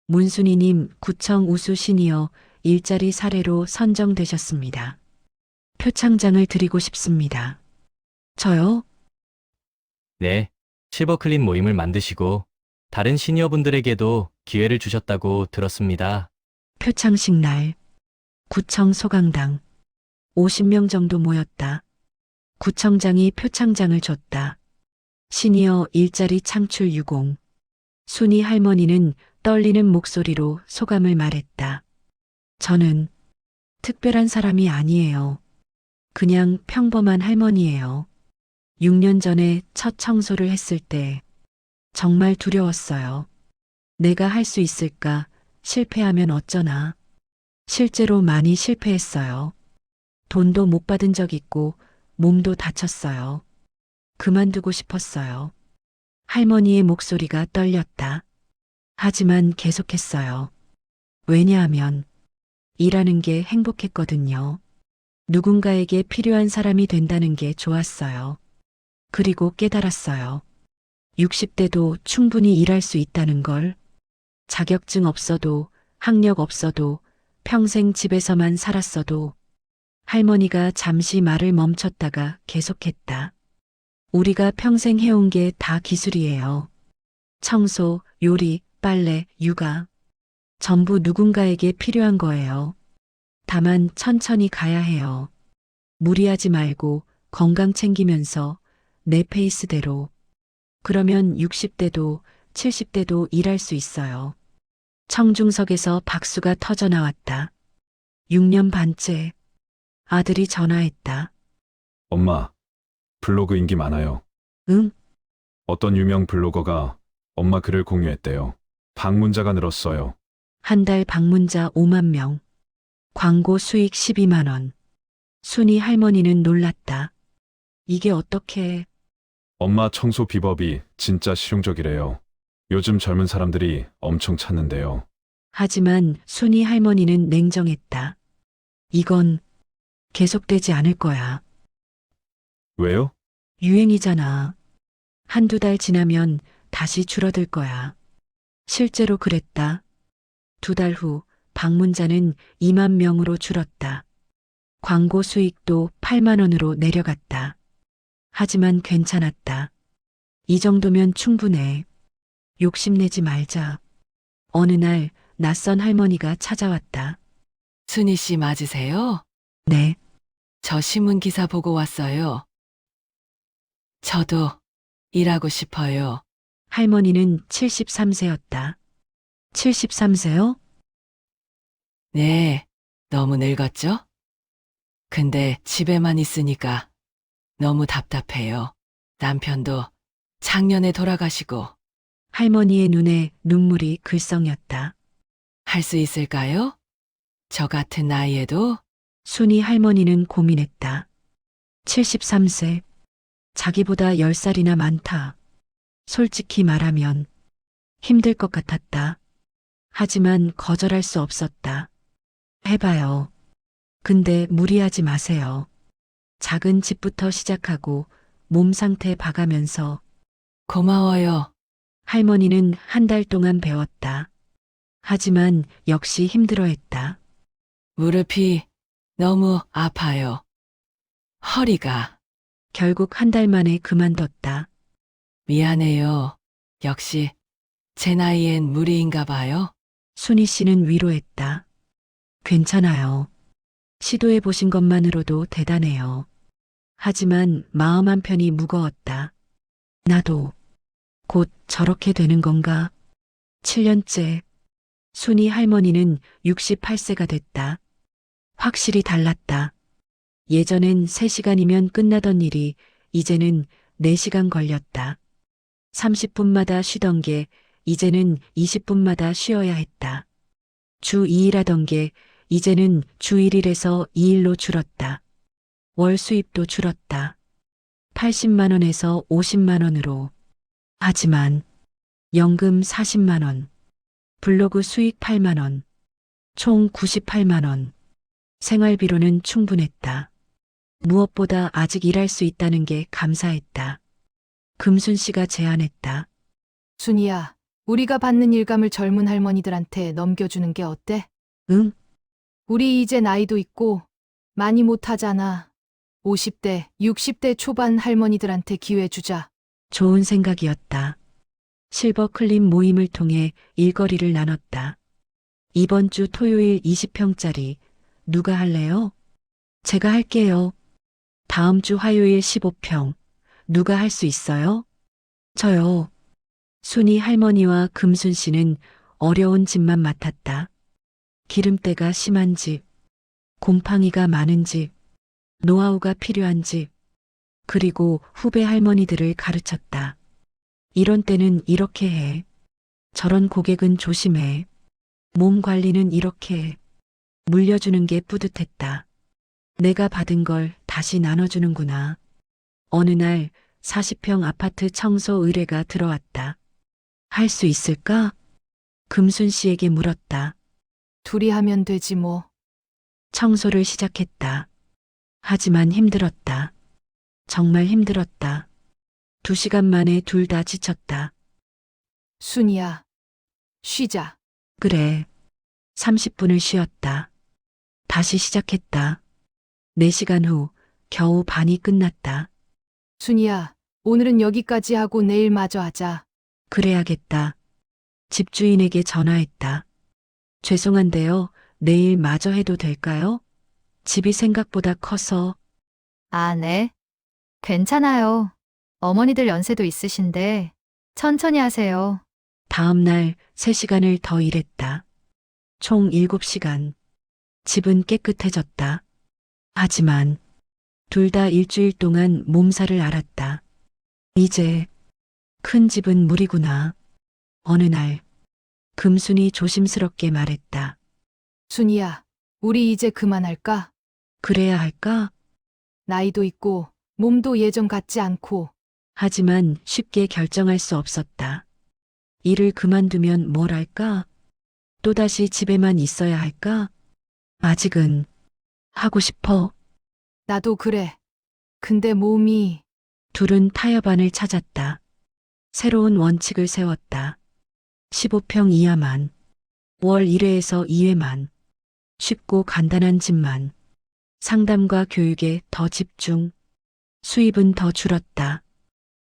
Speaker 1: 문순이님 구청 우수 시니어 일자리 사례로 선정되셨습니다. 표창장을 드리고 싶습니다. 저요?
Speaker 13: 네, 실버클린 모임을 만드시고 다른 시니어분들에게도 기회를 주셨다고 들었습니다.
Speaker 1: 표창식 날 구청 소강당 50명 정도 모였다. 구청장이 표창장을 줬다. 시니어 일자리 창출 유공. 순이 할머니는 떨리는 목소리로 소감을 말했다. 저는 특별한 사람이 아니에요. 그냥 평범한 할머니예요. 6년 전에 첫 청소를 했을 때 정말 두려웠어요. 내가 할 수 있을까? 실패하면 어쩌나? 실제로 많이 실패했어요. 돈도 못 받은 적 있고 몸도 다쳤어요. 그만두고 싶었어요. 할머니의 목소리가 떨렸다. 하지만 계속했어요. 왜냐하면 일하는 게 행복했거든요. 누군가에게 필요한 사람이 된다는 게 좋았어요. 그리고 깨달았어요. 60대도 충분히 일할 수 있다는 걸. 자격증 없어도, 학력 없어도, 평생 집에서만 살았어도. 할머니가 잠시 말을 멈췄다가 계속했다. 우리가 평생 해온 게 다 기술이에요. 청소, 요리, 빨래, 육아. 전부 누군가에게 필요한 거예요. 다만 천천히 가야 해요. 무리하지 말고 건강 챙기면서 내 페이스대로. 그러면 60대도 70대도 일할 수 있어요. 청중석에서 박수가 터져 나왔다. 6년 반째. 아들이 전화했다.
Speaker 9: 엄마, 블로그 인기 많아요.
Speaker 1: 응?
Speaker 9: 어떤 유명 블로거가 엄마 글을 공유했대요. 방문자가 늘었어요.
Speaker 1: 한 달 방문자 5만 명. 광고 수익 12만 원. 순이 할머니는 놀랐다. 이게 어떻게...
Speaker 9: 엄마 청소 비법이 진짜 실용적이래요. 요즘 젊은 사람들이 엄청 찾는데요.
Speaker 1: 하지만 순이 할머니는 냉정했다. 이건 계속되지 않을 거야.
Speaker 9: 왜요?
Speaker 1: 유행이잖아. 한두 달 지나면 다시 줄어들 거야. 실제로 그랬다. 2달 후 방문자는 2만 명으로 줄었다. 광고 수익도 8만 원으로 내려갔다. 하지만 괜찮았다. 이 정도면 충분해. 욕심내지 말자. 어느 날 낯선 할머니가 찾아왔다.
Speaker 5: 순희 씨 맞으세요?
Speaker 1: 네,
Speaker 5: 저 신문 기사 보고 왔어요. 저도 일하고 싶어요.
Speaker 1: 할머니는 73세였다. 73세요?
Speaker 5: 네, 너무 늙었죠? 근데 집에만 있으니까 너무 답답해요. 남편도 작년에 돌아가시고
Speaker 1: 할머니의 눈에 눈물이 글썽였다.
Speaker 5: 할 수 있을까요? 저 같은 나이에도?
Speaker 1: 순이 할머니는 고민했다. 73세. 자기보다 10살이나 많다. 솔직히 말하면 힘들 것 같았다. 하지만 거절할 수 없었다. 해봐요. 근데 무리하지 마세요. 작은 집부터 시작하고 몸 상태 봐가면서.
Speaker 5: 고마워요.
Speaker 1: 할머니는 한 달 동안 배웠다. 하지만 역시 힘들어했다.
Speaker 5: 무릎이 너무 아파요. 허리가.
Speaker 1: 결국 한 달 만에 그만뒀다.
Speaker 5: 미안해요. 역시 제 나이엔 무리인가 봐요.
Speaker 1: 순희 씨는 위로했다. 괜찮아요. 시도해 보신 것만으로도 대단해요. 하지만 마음 한편이 무거웠다. 나도 곧 저렇게 되는 건가? 7년째. 순이 할머니는 68세가 됐다. 확실히 달랐다. 예전엔 3시간이면 끝나던 일이 이제는 4시간 걸렸다. 30분마다 쉬던 게 이제는 20분마다 쉬어야 했다. 주 2일 하던 게 이제는 주 1일에서 2일로 줄었다. 월 수입도 줄었다. 80만 원에서 50만 원으로. 하지만 연금 40만 원, 블로그 수익 8만 원, 총 98만 원. 생활비로는 충분했다. 무엇보다 아직 일할 수 있다는 게 감사했다. 금순 씨가 제안했다.
Speaker 4: 순이야, 우리가 받는 일감을 젊은 할머니들한테 넘겨주는 게 어때?
Speaker 1: 응?
Speaker 4: 우리 이제 나이도 있고 많이 못하잖아. 50대, 60대 초반 할머니들한테 기회 주자.
Speaker 1: 좋은 생각이었다. 실버 클린 모임을 통해 일거리를 나눴다. 이번 주 토요일 20평짜리 누가 할래요? 제가 할게요. 다음 주 화요일 15평. 누가 할 수 있어요? 저요. 순이 할머니와 금순 씨는 어려운 집만 맡았다. 기름때가 심한 집, 곰팡이가 많은 집, 노하우가 필요한 집, 그리고 후배 할머니들을 가르쳤다. 이런 때는 이렇게 해. 저런 고객은 조심해. 몸 관리는 이렇게 해. 물려주는 게 뿌듯했다. 내가 받은 걸 다시 나눠주는구나. 어느 날 40평 아파트 청소 의뢰가 들어왔다. 할 수 있을까? 금순 씨에게 물었다.
Speaker 4: 둘이 하면 되지 뭐.
Speaker 1: 청소를 시작했다. 하지만 힘들었다. 정말 힘들었다. 2시간 만에 둘 다 지쳤다.
Speaker 4: 순이야. 쉬자.
Speaker 1: 그래. 30분을 쉬었다. 다시 시작했다. 4시간 후 겨우 반이 끝났다.
Speaker 4: 순이야, 오늘은 여기까지 하고 내일 마저 하자.
Speaker 1: 그래야겠다. 집주인에게 전화했다. 죄송한데요. 내일 마저 해도 될까요? 집이 생각보다 커서.
Speaker 11: 아, 네. 괜찮아요. 어머니들 연세도 있으신데 천천히 하세요.
Speaker 1: 다음 날 3시간을 더 일했다. 총 7시간. 집은 깨끗해졌다. 하지만 둘 다 일주일 동안 몸살을 앓았다. 이제 큰 집은 무리구나. 어느 날 금순이 조심스럽게 말했다.
Speaker 4: 순이야, 우리 이제 그만할까?
Speaker 1: 그래야 할까?
Speaker 4: 나이도 있고 몸도 예전 같지 않고.
Speaker 1: 하지만 쉽게 결정할 수 없었다. 일을 그만두면 뭘 할까? 또다시 집에만 있어야 할까? 아직은 하고 싶어.
Speaker 4: 나도 그래. 근데 몸이.
Speaker 1: 둘은 타협안을 찾았다. 새로운 원칙을 세웠다. 15평 이하만. 월 1회에서 2회만. 쉽고 간단한 집만. 상담과 교육에 더 집중. 수입은 더 줄었다.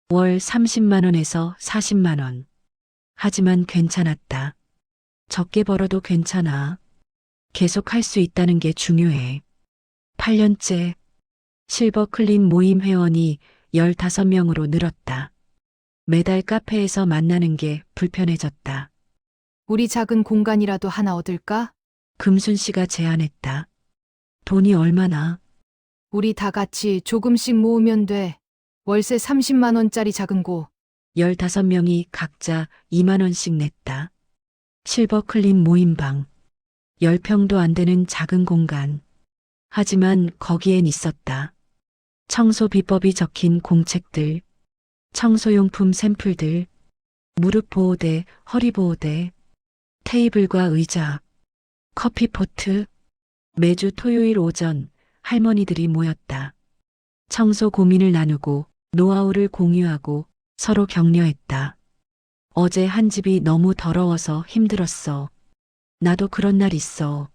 Speaker 1: 월 30만 원에서 40만 원. 하지만 괜찮았다. 적게 벌어도 괜찮아. 계속 할 수 있다는 게 중요해. 8년째 실버 클린 모임 회원이 15명으로 늘었다. 매달 카페에서 만나는 게 불편해졌다.
Speaker 4: 우리 작은 공간이라도 하나 얻을까?
Speaker 1: 금순 씨가 제안했다. 돈이 얼마나?
Speaker 4: 우리 다 같이 조금씩 모으면 돼. 월세 30만 원짜리 작은 곳.
Speaker 1: 15명이 각자 2만 원씩 냈다. 실버 클린 모임방. 10평도 안 되는 작은 공간. 하지만 거기엔 있었다. 청소 비법이 적힌 공책들, 청소용품 샘플들, 무릎 보호대, 허리 보호대, 테이블과 의자, 커피포트. 매주 토요일 오전 할머니들이 모였다. 청소 고민을 나누고 노하우를 공유하고 서로 격려했다. 어제 한 집이 너무 더러워서 힘들었어. 나도 그런 날 있어.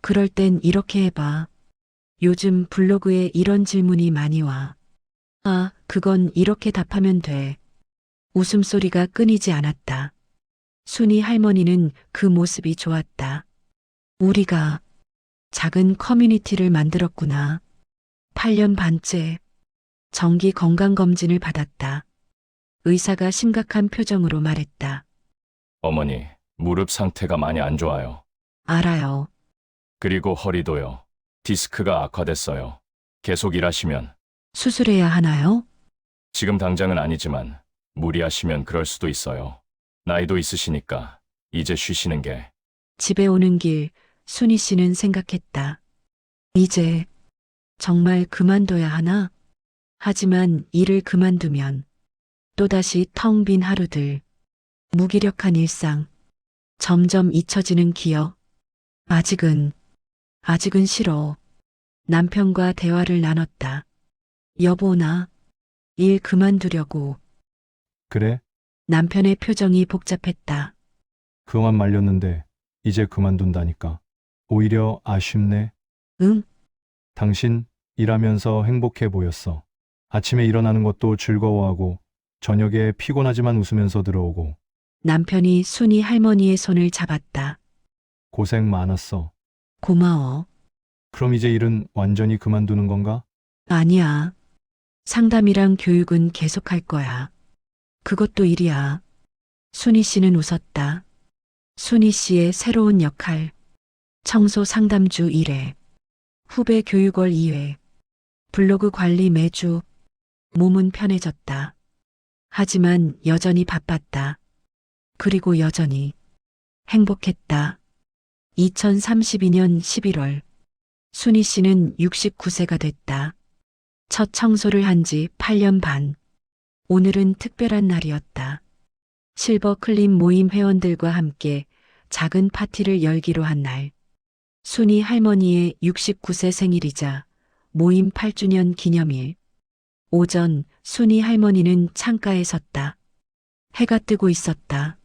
Speaker 1: 그럴 땐 이렇게 해봐. 요즘 블로그에 이런 질문이 많이 와. 아, 그건 이렇게 답하면 돼. 웃음소리가 끊이지 않았다. 순이 할머니는 그 모습이 좋았다. 우리가 작은 커뮤니티를 만들었구나. 8년 반째 정기 건강검진을 받았다. 의사가 심각한 표정으로 말했다.
Speaker 7: 어머니, 무릎 상태가 많이 안 좋아요.
Speaker 1: 알아요.
Speaker 7: 그리고 허리도요. 디스크가 악화됐어요. 계속 일하시면,
Speaker 1: 수술해야 하나요?
Speaker 7: 지금 당장은 아니지만 무리하시면 그럴 수도 있어요. 나이도 있으시니까 이제 쉬시는 게.
Speaker 1: 집에 오는 길 순희 씨는 생각했다. 이제 정말 그만둬야 하나? 하지만 일을 그만두면 또다시 텅 빈 하루들, 무기력한 일상, 점점 잊혀지는 기억. 아직은 싫어. 남편과 대화를 나눴다. 여보, 나 일 그만두려고.
Speaker 3: 그래?
Speaker 1: 남편의 표정이 복잡했다.
Speaker 3: 그동안 말렸는데 이제 그만둔다니까. 오히려 아쉽네.
Speaker 1: 응?
Speaker 3: 당신 일하면서 행복해 보였어. 아침에 일어나는 것도 즐거워하고 저녁에 피곤하지만 웃으면서 들어오고.
Speaker 1: 남편이 순이 할머니의 손을 잡았다.
Speaker 3: 고생 많았어.
Speaker 1: 고마워.
Speaker 3: 그럼 이제 일은 완전히 그만두는 건가?
Speaker 1: 아니야. 상담이랑 교육은 계속할 거야. 그것도 일이야. 순희 씨는 웃었다. 순희 씨의 새로운 역할. 청소 상담주 1회. 후배 교육월 2회. 블로그 관리 매주. 몸은 편해졌다. 하지만 여전히 바빴다. 그리고 여전히 행복했다. 2032년 11월 순희 씨는 69세가 됐다. 첫 청소를 한 지 8년 반. 오늘은 특별한 날이었다. 실버 클린 모임 회원들과 함께 작은 파티를 열기로 한 날. 순희 할머니의 69세 생일이자 모임 8주년 기념일. 오전 순희 할머니는 창가에 섰다. 해가 뜨고 있었다.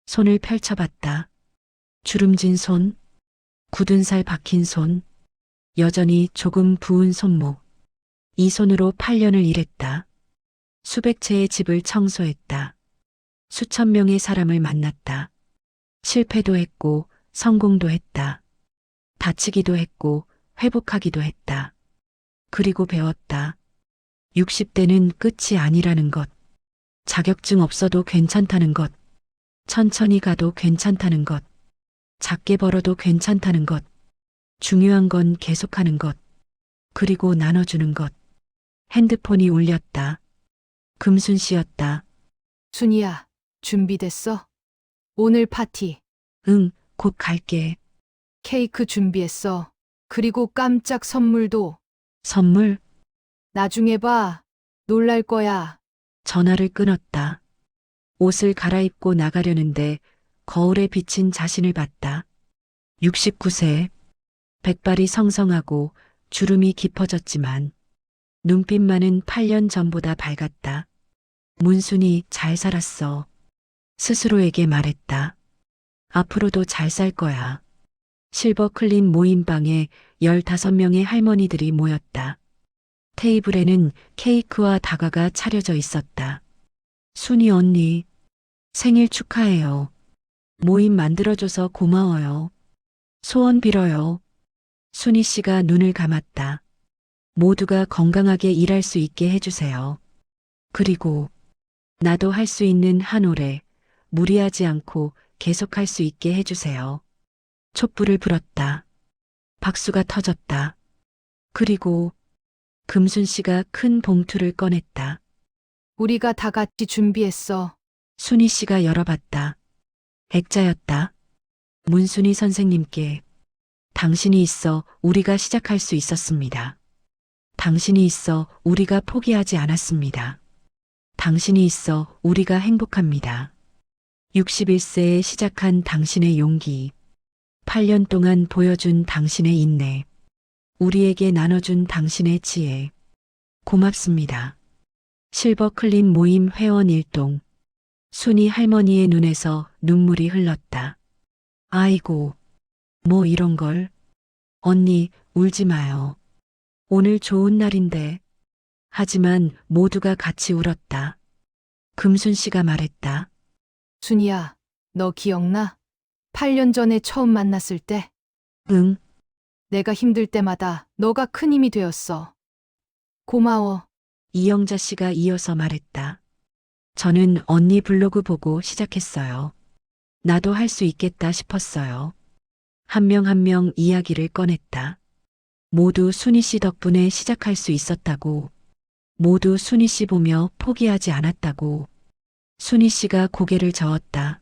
Speaker 1: 손을 펼쳐봤다. 주름진 손, 굳은 살 박힌 손, 여전히 조금 부은 손목. 이 손으로 8년을 일했다. 수백 채의 집을 청소했다. 수천 명의 사람을 만났다. 실패도 했고 성공도 했다. 다치기도 했고 회복하기도 했다. 그리고 배웠다. 60대는 끝이 아니라는 것. 자격증 없어도 괜찮다는 것. 천천히 가도 괜찮다는 것. 작게 벌어도 괜찮다는 것. 중요한 건 계속하는 것. 그리고 나눠주는 것. 핸드폰이 울렸다. 금순 씨였다.
Speaker 4: 순이야, 준비됐어? 오늘 파티.
Speaker 1: 응, 곧 갈게.
Speaker 4: 케이크 준비했어. 그리고 깜짝 선물도.
Speaker 1: 선물?
Speaker 4: 나중에 봐. 놀랄 거야.
Speaker 1: 전화를 끊었다. 옷을 갈아입고 나가려는데 거울에 비친 자신을 봤다. 69세. 백발이 성성하고 주름이 깊어졌지만 눈빛만은 8년 전보다 밝았다. 문순이 잘 살았어. 스스로에게 말했다. 앞으로도 잘 살 거야. 실버 클린 모임방에 15명의 할머니들이 모였다. 테이블에는 케이크와 다과가 차려져 있었다. 순이 언니, 생일 축하해요. 모임 만들어줘서 고마워요. 소원 빌어요. 순이 씨가 눈을 감았다. 모두가 건강하게 일할 수 있게 해주세요. 그리고 나도 할 수 있는 한 올해 무리하지 않고 계속할 수 있게 해주세요. 촛불을 불었다. 박수가 터졌다. 그리고 금순 씨가 큰 봉투를 꺼냈다.
Speaker 4: 우리가 다 같이 준비했어.
Speaker 1: 순희 씨가 열어봤다. 액자였다. 문순희 선생님께 당신이 있어 우리가 시작할 수 있었습니다. 당신이 있어 우리가 포기하지 않았습니다. 당신이 있어 우리가 행복합니다. 61세에 시작한 당신의 용기, 8년 동안 보여준 당신의 인내, 우리에게 나눠준 당신의 지혜. 고맙습니다. 실버 클린 모임 회원 일동. 순이 할머니의 눈에서 눈물이 흘렀다. 아이고, 뭐 이런 걸. 언니, 울지 마요. 오늘 좋은 날인데. 하지만 모두가 같이 울었다. 금순 씨가 말했다.
Speaker 4: 순이야, 너 기억나? 8년 전에 처음 만났을 때?
Speaker 1: 응,
Speaker 4: 내가 힘들 때마다 너가 큰 힘이 되었어. 고마워.
Speaker 1: 이영자 씨가 이어서 말했다. 저는 언니 블로그 보고 시작했어요. 나도 할 수 있겠다 싶었어요. 한 명 한 명 이야기를 꺼냈다. 모두 순희 씨 덕분에 시작할 수 있었다고. 모두 순희 씨 보며 포기하지 않았다고. 순희 씨가 고개를 저었다.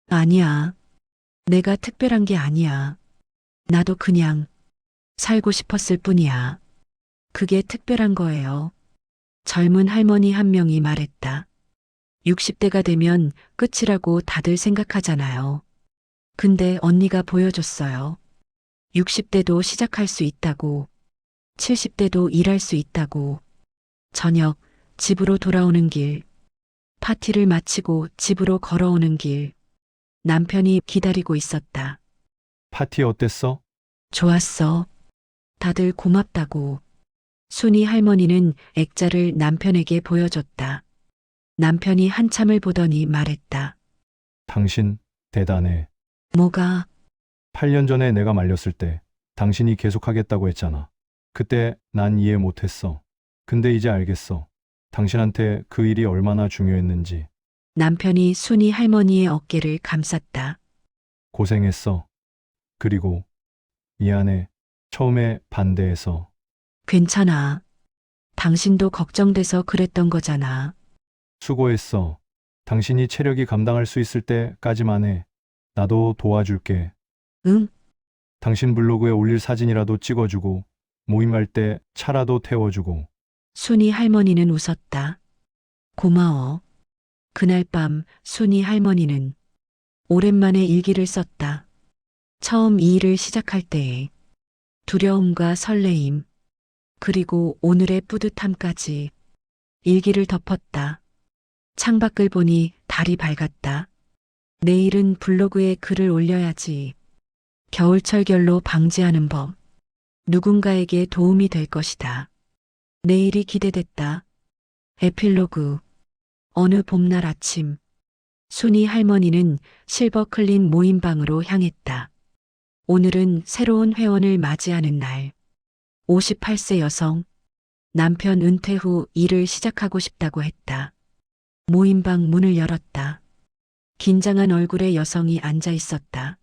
Speaker 1: 아니야. 내가 특별한 게 아니야. 나도 그냥 살고 싶었을 뿐이야. 그게 특별한 거예요. 젊은 할머니 한 명이 말했다. 60대가 되면 끝이라고 다들 생각하잖아요. 근데 언니가 보여줬어요. 60대도 시작할 수 있다고. 70대도 일할 수 있다고. 저녁, 집으로 돌아오는 길. 파티를 마치고 집으로 걸어오는 길. 남편이 기다리고 있었다.
Speaker 3: 파티 어땠어?
Speaker 1: 좋았어. 다들 고맙다고. 순이 할머니는 액자를 남편에게 보여줬다. 남편이 한참을 보더니 말했다.
Speaker 3: 당신, 대단해.
Speaker 1: 뭐가?
Speaker 3: 8년 전에 내가 말렸을 때 당신이 계속하겠다고 했잖아. 그때 난 이해 못했어. 근데 이제 알겠어. 당신한테 그 일이 얼마나 중요했는지.
Speaker 1: 남편이 순이 할머니의 어깨를 감쌌다.
Speaker 3: 고생했어. 그리고 미안해. 처음에 반대해서.
Speaker 1: 괜찮아. 당신도 걱정돼서 그랬던 거잖아.
Speaker 3: 수고했어. 당신이 체력이 감당할 수 있을 때까지만 해. 나도 도와줄게.
Speaker 1: 응?
Speaker 3: 당신 블로그에 올릴 사진이라도 찍어주고, 모임할 때 차라도 태워주고.
Speaker 1: 순이 할머니는 웃었다. 고마워. 그날 밤 순이 할머니는 오랜만에 일기를 썼다. 처음 이 일을 시작할 때의 두려움과 설레임, 그리고 오늘의 뿌듯함까지 일기를 덮었다. 창밖을 보니 달이 밝았다. 내일은 블로그에 글을 올려야지. 겨울철 결로 방지하는 법. 누군가에게 도움이 될 것이다. 내일이 기대됐다. 에필로그. 어느 봄날 아침, 순이 할머니는 실버클린 모임방으로 향했다. 오늘은 새로운 회원을 맞이하는 날. 58세 여성. 남편 은퇴 후 일을 시작하고 싶다고 했다. 모임방 문을 열었다. 긴장한 얼굴의 여성이 앉아 있었다.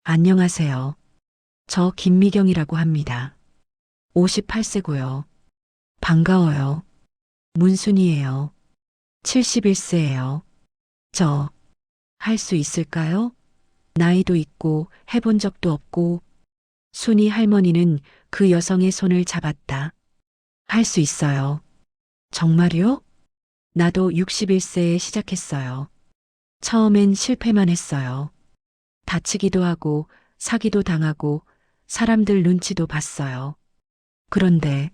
Speaker 1: 안녕하세요. 저 김미경이라고 합니다. 58세고요. 반가워요. 문순이에요. 71세예요. 저 할 수 있을까요? 나이도 있고 해본 적도 없고. 순이 할머니는 그 여성의 손을 잡았다. 할 수 있어요. 정말요? 나도 61세에 시작했어요. 처음엔 실패만 했어요. 다치기도 하고 사기도 당하고 사람들 눈치도 봤어요. 그런데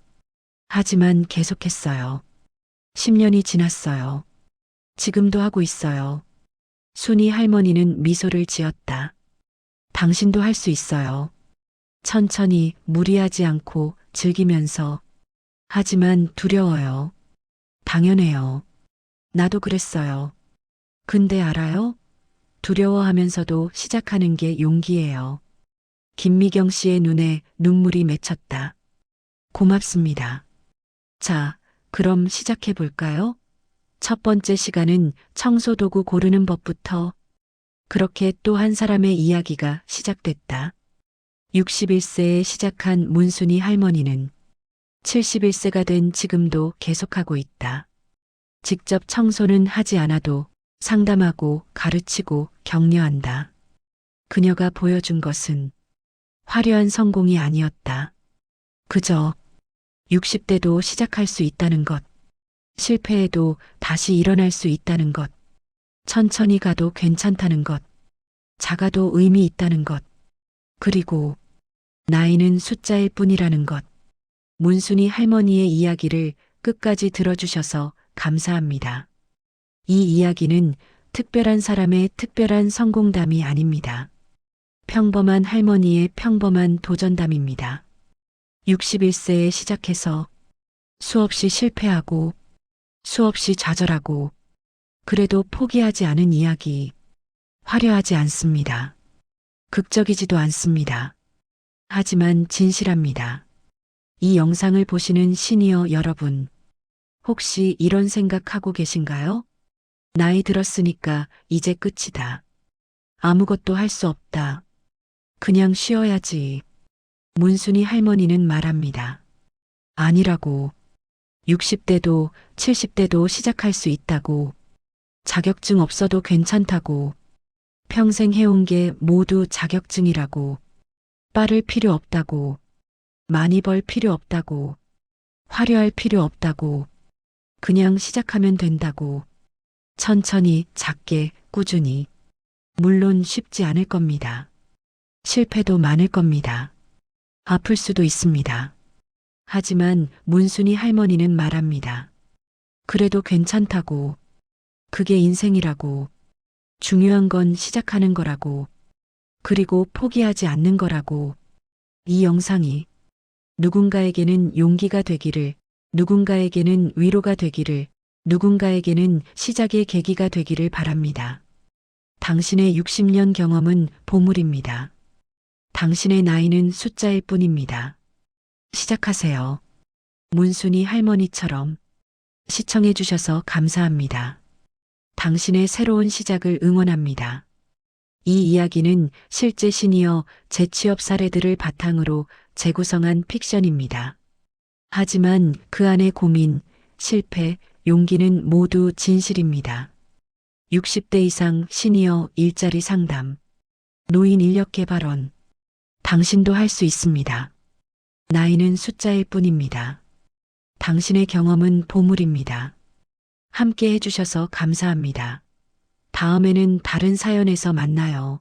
Speaker 1: 하지만 계속했어요. 10년이 지났어요. 지금도 하고 있어요. 순이 할머니는 미소를 지었다. 당신도 할 수 있어요. 천천히 무리하지 않고 즐기면서. 하지만 두려워요. 당연해요. 나도 그랬어요. 근데 알아요? 두려워하면서도 시작하는 게 용기예요. 김미경 씨의 눈에 눈물이 맺혔다. 고맙습니다. 자, 그럼 시작해 볼까요? 첫 번째 시간은 청소 도구 고르는 법부터. 그렇게 또 한 사람의 이야기가 시작됐다. 61세에 시작한 문순이 할머니는 71세가 된 지금도 계속하고 있다. 직접 청소는 하지 않아도 상담하고 가르치고 격려한다. 그녀가 보여준 것은 화려한 성공이 아니었다. 그저 60대도 시작할 수 있다는 것, 실패해도 다시 일어날 수 있다는 것, 천천히 가도 괜찮다는 것, 작아도 의미 있다는 것, 그리고 나이는 숫자일 뿐이라는 것. 문순이 할머니의 이야기를 끝까지 들어주셔서 감사합니다. 이 이야기는 특별한 사람의 특별한 성공담이 아닙니다. 평범한 할머니의 평범한 도전담입니다. 61세에 시작해서 수없이 실패하고 수없이 좌절하고 그래도 포기하지 않은 이야기. 화려하지 않습니다. 극적이지도 않습니다. 하지만 진실합니다. 이 영상을 보시는 시니어 여러분, 혹시 이런 생각하고 계신가요? 나이 들었으니까 이제 끝이다. 아무것도 할 수 없다. 그냥 쉬어야지. 문순이 할머니는 말합니다. 아니라고. 60대도 70대도 시작할 수 있다고. 자격증 없어도 괜찮다고. 평생 해온 게 모두 자격증이라고. 빠를 필요 없다고. 많이 벌 필요 없다고. 화려할 필요 없다고. 그냥 시작하면 된다고. 천천히, 작게, 꾸준히. 물론 쉽지 않을 겁니다. 실패도 많을 겁니다. 아플 수도 있습니다. 하지만 문순이 할머니는 말합니다. 그래도 괜찮다고. 그게 인생이라고. 중요한 건 시작하는 거라고. 그리고 포기하지 않는 거라고. 이 영상이 누군가에게는 용기가 되기를, 누군가에게는 위로가 되기를, 누군가에게는 시작의 계기가 되기를 바랍니다. 당신의 60년 경험은 보물입니다. 당신의 나이는 숫자일 뿐입니다. 시작하세요. 문순이 할머니처럼. 시청해 주셔서 감사합니다. 당신의 새로운 시작을 응원합니다. 이 이야기는 실제 시니어 재취업 사례들을 바탕으로 재구성한 픽션입니다. 하지만 그 안의 고민, 실패, 용기는 모두 진실입니다. 60대 이상 시니어 일자리 상담, 노인 인력 개발원. 당신도 할 수 있습니다. 나이는 숫자일 뿐입니다. 당신의 경험은 보물입니다. 함께 해주셔서 감사합니다. 다음에는 다른 사연에서 만나요.